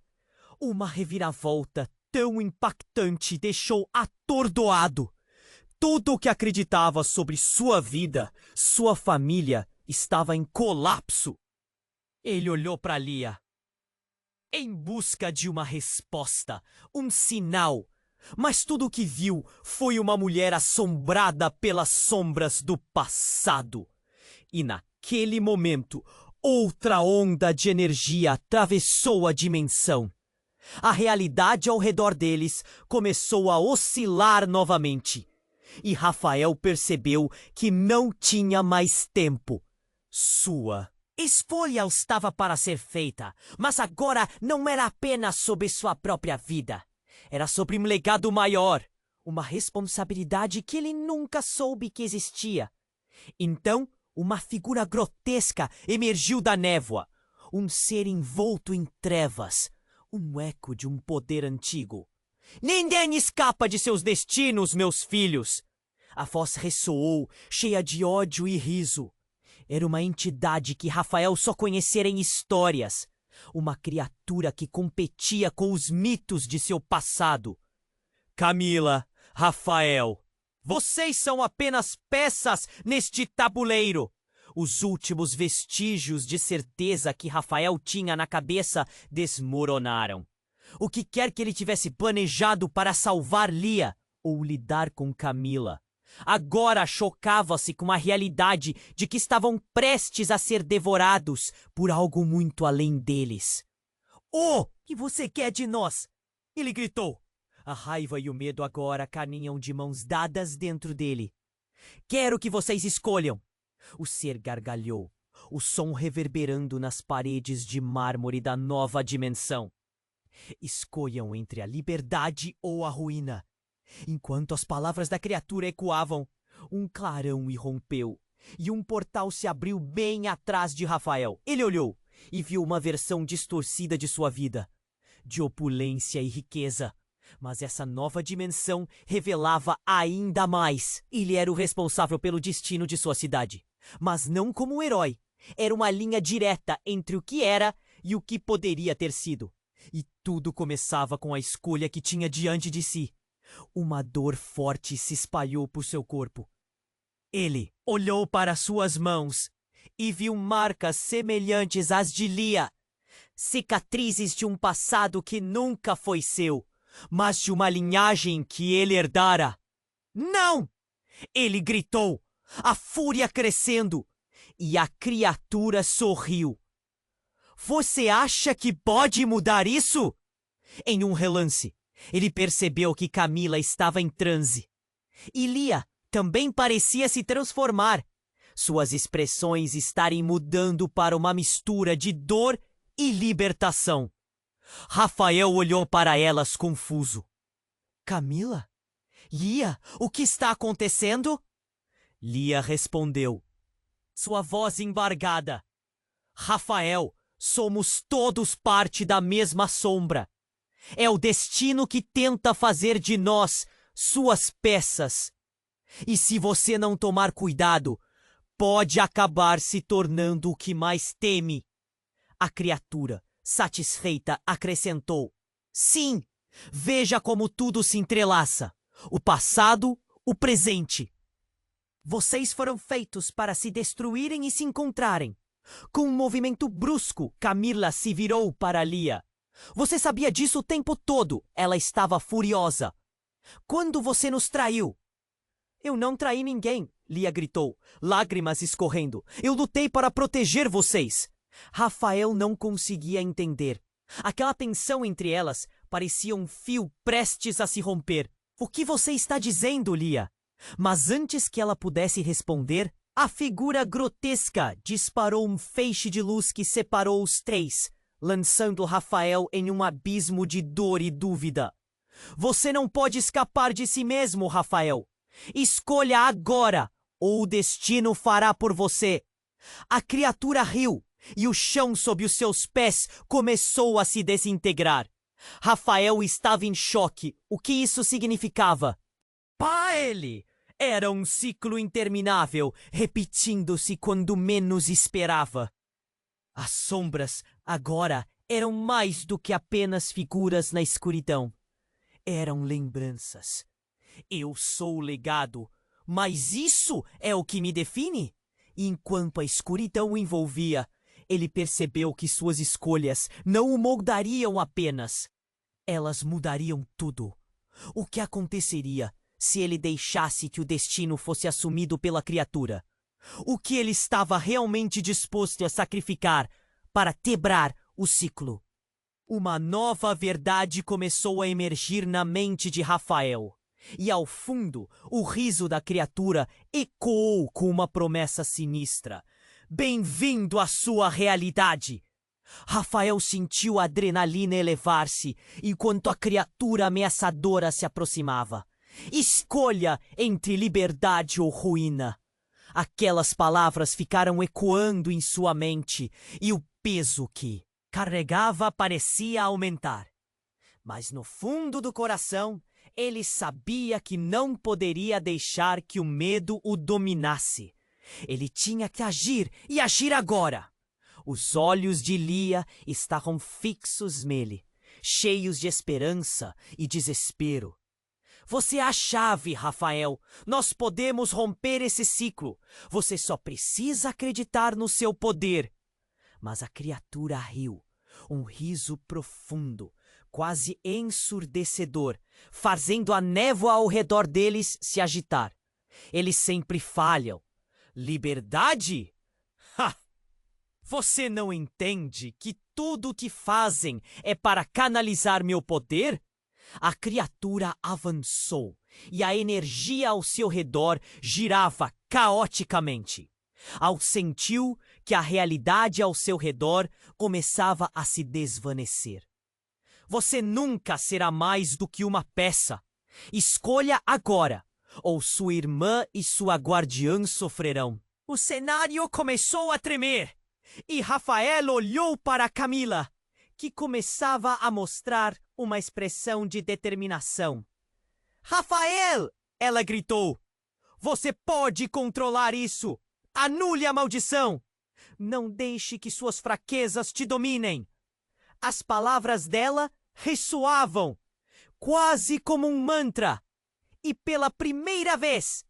Uma reviravolta tão impactante deixou atordoado. Tudo o que acreditava sobre sua vida, sua família, estava em colapso. Ele olhou para Lia, em busca de uma resposta, um sinal. Mas tudo o que viu foi uma mulher assombrada pelas sombras do passado. E naquele momento, Outra onda de energia atravessou a dimensão. A realidade ao redor deles começou a oscilar novamente. E Rafael percebeu que não tinha mais tempo. Sua escolha estava para ser feita, mas agora não era apenas sobre sua própria vida. Era sobre um legado maior, uma responsabilidade que ele nunca soube que existia. Então, uma figura grotesca emergiu da névoa, um ser envolto em trevas, um eco de um poder antigo. Ninguém escapa de seus destinos, meus filhos! A voz ressoou, cheia de ódio e riso. Era uma entidade que Rafael só conhecera em histórias. Uma criatura que competia com os mitos de seu passado. Camila, Rafael, vocês são apenas peças neste tabuleiro. Os últimos vestígios de certeza que Rafael tinha na cabeça desmoronaram. O que quer que ele tivesse planejado para salvar Lia ou lidar com Camila, agora chocava-se com a realidade de que estavam prestes a ser devorados por algo muito além deles. "Oh, o que você quer de nós?" ele gritou. A raiva e o medo agora caminham de mãos dadas dentro dele. "Quero que vocês escolham." O ser gargalhou, o som reverberando nas paredes de mármore da nova dimensão. "Escolham entre a liberdade ou a ruína." Enquanto as palavras da criatura ecoavam, um clarão irrompeu e um portal se abriu bem atrás de Rafael. Ele olhou e viu uma versão distorcida de sua vida, de opulência e riqueza. Mas essa nova dimensão revelava ainda mais. Ele era o responsável pelo destino de sua cidade, mas não como um herói. Era uma linha direta entre o que era e o que poderia ter sido. E tudo começava com a escolha que tinha diante de si. Uma dor forte se espalhou por seu corpo. Ele olhou para suas mãos e viu marcas semelhantes às de Lia. Cicatrizes de um passado que nunca foi seu, mas de uma linhagem que ele herdara. "Não!" ele gritou, a fúria crescendo, e a criatura sorriu. "Você acha que pode mudar isso?" Em um relance, ele percebeu que Camila estava em transe. E Lia também parecia se transformar, suas expressões estarem mudando para uma mistura de dor e libertação. Rafael olhou para elas confuso. "Camila? Lia, o que está acontecendo?" Lia respondeu, sua voz embargada. "Rafael, somos todos parte da mesma sombra. É o destino que tenta fazer de nós suas peças. E se você não tomar cuidado, pode acabar se tornando o que mais teme." A criatura, satisfeita, acrescentou, "Sim, veja como tudo se entrelaça. O passado, o presente. Vocês foram feitos para se destruírem e se encontrarem." Com um movimento brusco, Camila se virou para Lia. "Você sabia disso o tempo todo." Ela estava furiosa. "Quando você nos traiu?" "Eu não traí ninguém," Lia gritou, lágrimas escorrendo. "Eu lutei para proteger vocês." Rafael não conseguia entender. Aquela tensão entre elas parecia um fio prestes a se romper. "O que você está dizendo, Lia?" Mas antes que ela pudesse responder, a figura grotesca disparou um feixe de luz que separou os três, lançando Rafael em um abismo de dor e dúvida. "Você não pode escapar de si mesmo, Rafael. Escolha agora, ou o destino fará por você." A criatura riu, e o chão sob os seus pés começou a se desintegrar. Rafael estava em choque. O que isso significava? Para ele, era um ciclo interminável, repetindo-se quando menos esperava. As sombras, agora, eram mais do que apenas figuras na escuridão. Eram lembranças. Eu sou o legado, mas isso é o que me define? E enquanto a escuridão o envolvia, ele percebeu que suas escolhas não o moldariam apenas. Elas mudariam tudo. O que aconteceria se ele deixasse que o destino fosse assumido pela criatura? O que ele estava realmente disposto a sacrificar para quebrar o ciclo. Uma nova verdade começou a emergir na mente de Rafael. E ao fundo, o riso da criatura ecoou com uma promessa sinistra. Bem-vindo à sua realidade! Rafael sentiu a adrenalina elevar-se enquanto a criatura ameaçadora se aproximava. Escolha entre liberdade ou ruína. Aquelas palavras ficaram ecoando em sua mente e o peso que carregava parecia aumentar. Mas no fundo do coração, ele sabia que não poderia deixar que o medo o dominasse. Ele tinha que agir e agir agora. Os olhos de Lia estavam fixos nele, cheios de esperança e desespero. Você é a chave, Rafael. Nós podemos romper esse ciclo. Você só precisa acreditar no seu poder. Mas a criatura riu, um riso profundo, quase ensurdecedor, fazendo a névoa ao redor deles se agitar. Eles sempre falham. Liberdade? Ha! Você não entende que tudo o que fazem é para canalizar meu poder? A criatura avançou e a energia ao seu redor girava caoticamente. Sentiu que a realidade ao seu redor começava a se desvanecer. Você nunca será mais do que uma peça. Escolha agora, ou sua irmã e sua guardiã sofrerão. O cenário começou a tremer, e Rafael olhou para Camila, que começava a mostrar uma expressão de determinação. Rafael! Ela gritou. Você pode controlar isso! Anule a maldição! Não deixe que suas fraquezas te dominem! As palavras dela ressoavam, quase como um mantra. E pela primeira vez,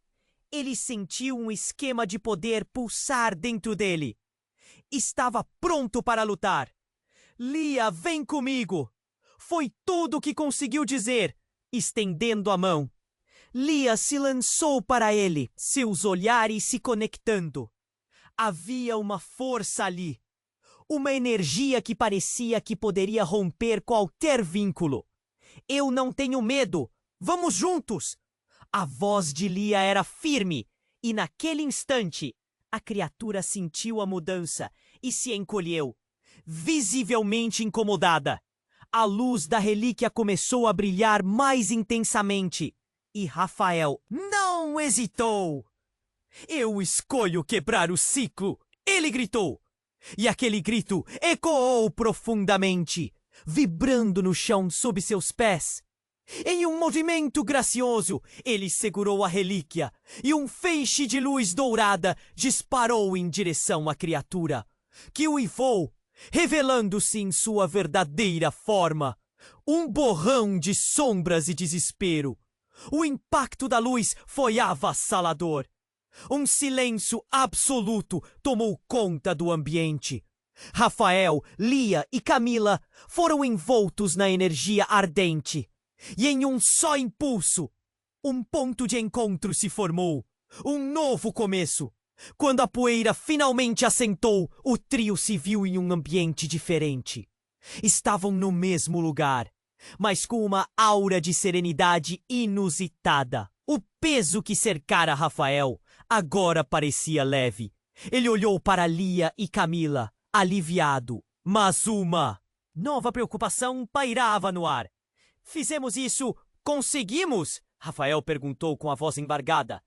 ele sentiu um esquema de poder pulsar dentro dele. Estava pronto para lutar. Lia, vem comigo! Foi tudo o que conseguiu dizer, estendendo a mão. Lia se lançou para ele, seus olhares se conectando. Havia uma força ali, uma energia que parecia que poderia romper qualquer vínculo. Eu não tenho medo, vamos juntos! A voz de Lia era firme, e naquele instante, a criatura sentiu a mudança e se encolheu, visivelmente incomodada. A luz da relíquia começou a brilhar mais intensamente. E Rafael não hesitou. Eu escolho quebrar o ciclo, ele gritou. E aquele grito ecoou profundamente, vibrando no chão sob seus pés. Em um movimento gracioso, ele segurou a relíquia e um feixe de luz dourada disparou em direção à criatura, que uivou, revelando-se em sua verdadeira forma. Um borrão de sombras e desespero. O impacto da luz foi avassalador. Um silêncio absoluto tomou conta do ambiente. Rafael, Lia e Camila foram envoltos na energia ardente. E em um só impulso, um ponto de encontro se formou. Um novo começo. Quando a poeira finalmente assentou, o trio se viu em um ambiente diferente. Estavam no mesmo lugar, mas com uma aura de serenidade inusitada. O peso que cercara Rafael agora parecia leve. Ele olhou para Lia e Camila, aliviado. Mas uma nova preocupação pairava no ar. Fizemos isso? Conseguimos? Rafael perguntou com a voz embargada.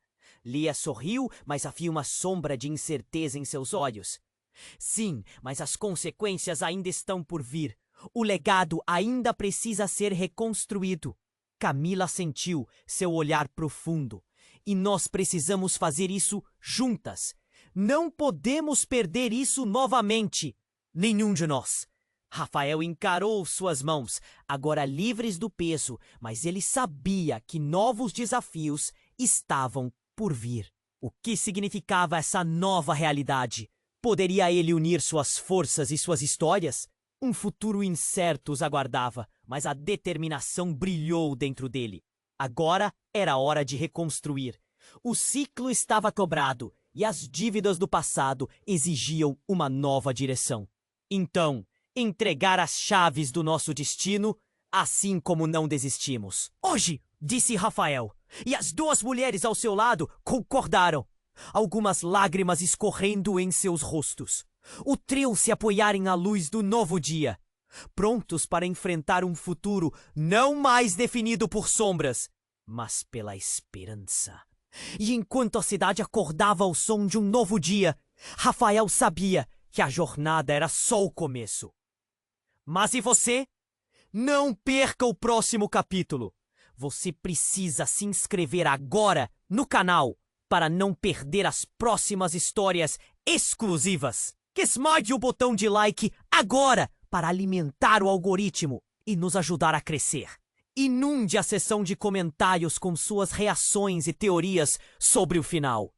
Lia sorriu, mas havia uma sombra de incerteza em seus olhos. Sim, mas as consequências ainda estão por vir. O legado ainda precisa ser reconstruído. Camila sentiu seu olhar profundo. E nós precisamos fazer isso juntas. Não podemos perder isso novamente. Nenhum de nós. Rafael encarou suas mãos, agora livres do peso, mas ele sabia que novos desafios estavam por vir. O que significava essa nova realidade? Poderia ele unir suas forças e suas histórias? Um futuro incerto os aguardava, mas a determinação brilhou dentro dele. Agora era hora de reconstruir. O ciclo estava quebrado e as dívidas do passado exigiam uma nova direção. Então, entregar as chaves do nosso destino, assim como não desistimos. Hoje, disse Rafael, e as duas mulheres ao seu lado concordaram, algumas lágrimas escorrendo em seus rostos. O trio se apoiaram à luz do novo dia, prontos para enfrentar um futuro não mais definido por sombras, mas pela esperança. E enquanto a cidade acordava ao som de um novo dia, Rafael sabia que a jornada era só o começo. Mas e você? Não perca o próximo capítulo. Você precisa se inscrever agora no canal para não perder as próximas histórias exclusivas. Esmague o botão de like agora para alimentar o algoritmo e nos ajudar a crescer. Inunde a seção de comentários com suas reações e teorias sobre o final.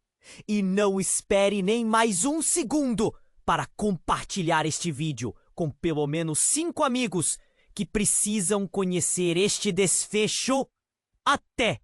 E não espere nem mais um segundo para compartilhar este vídeo com pelo menos 5 amigos que precisam conhecer este desfecho. Até!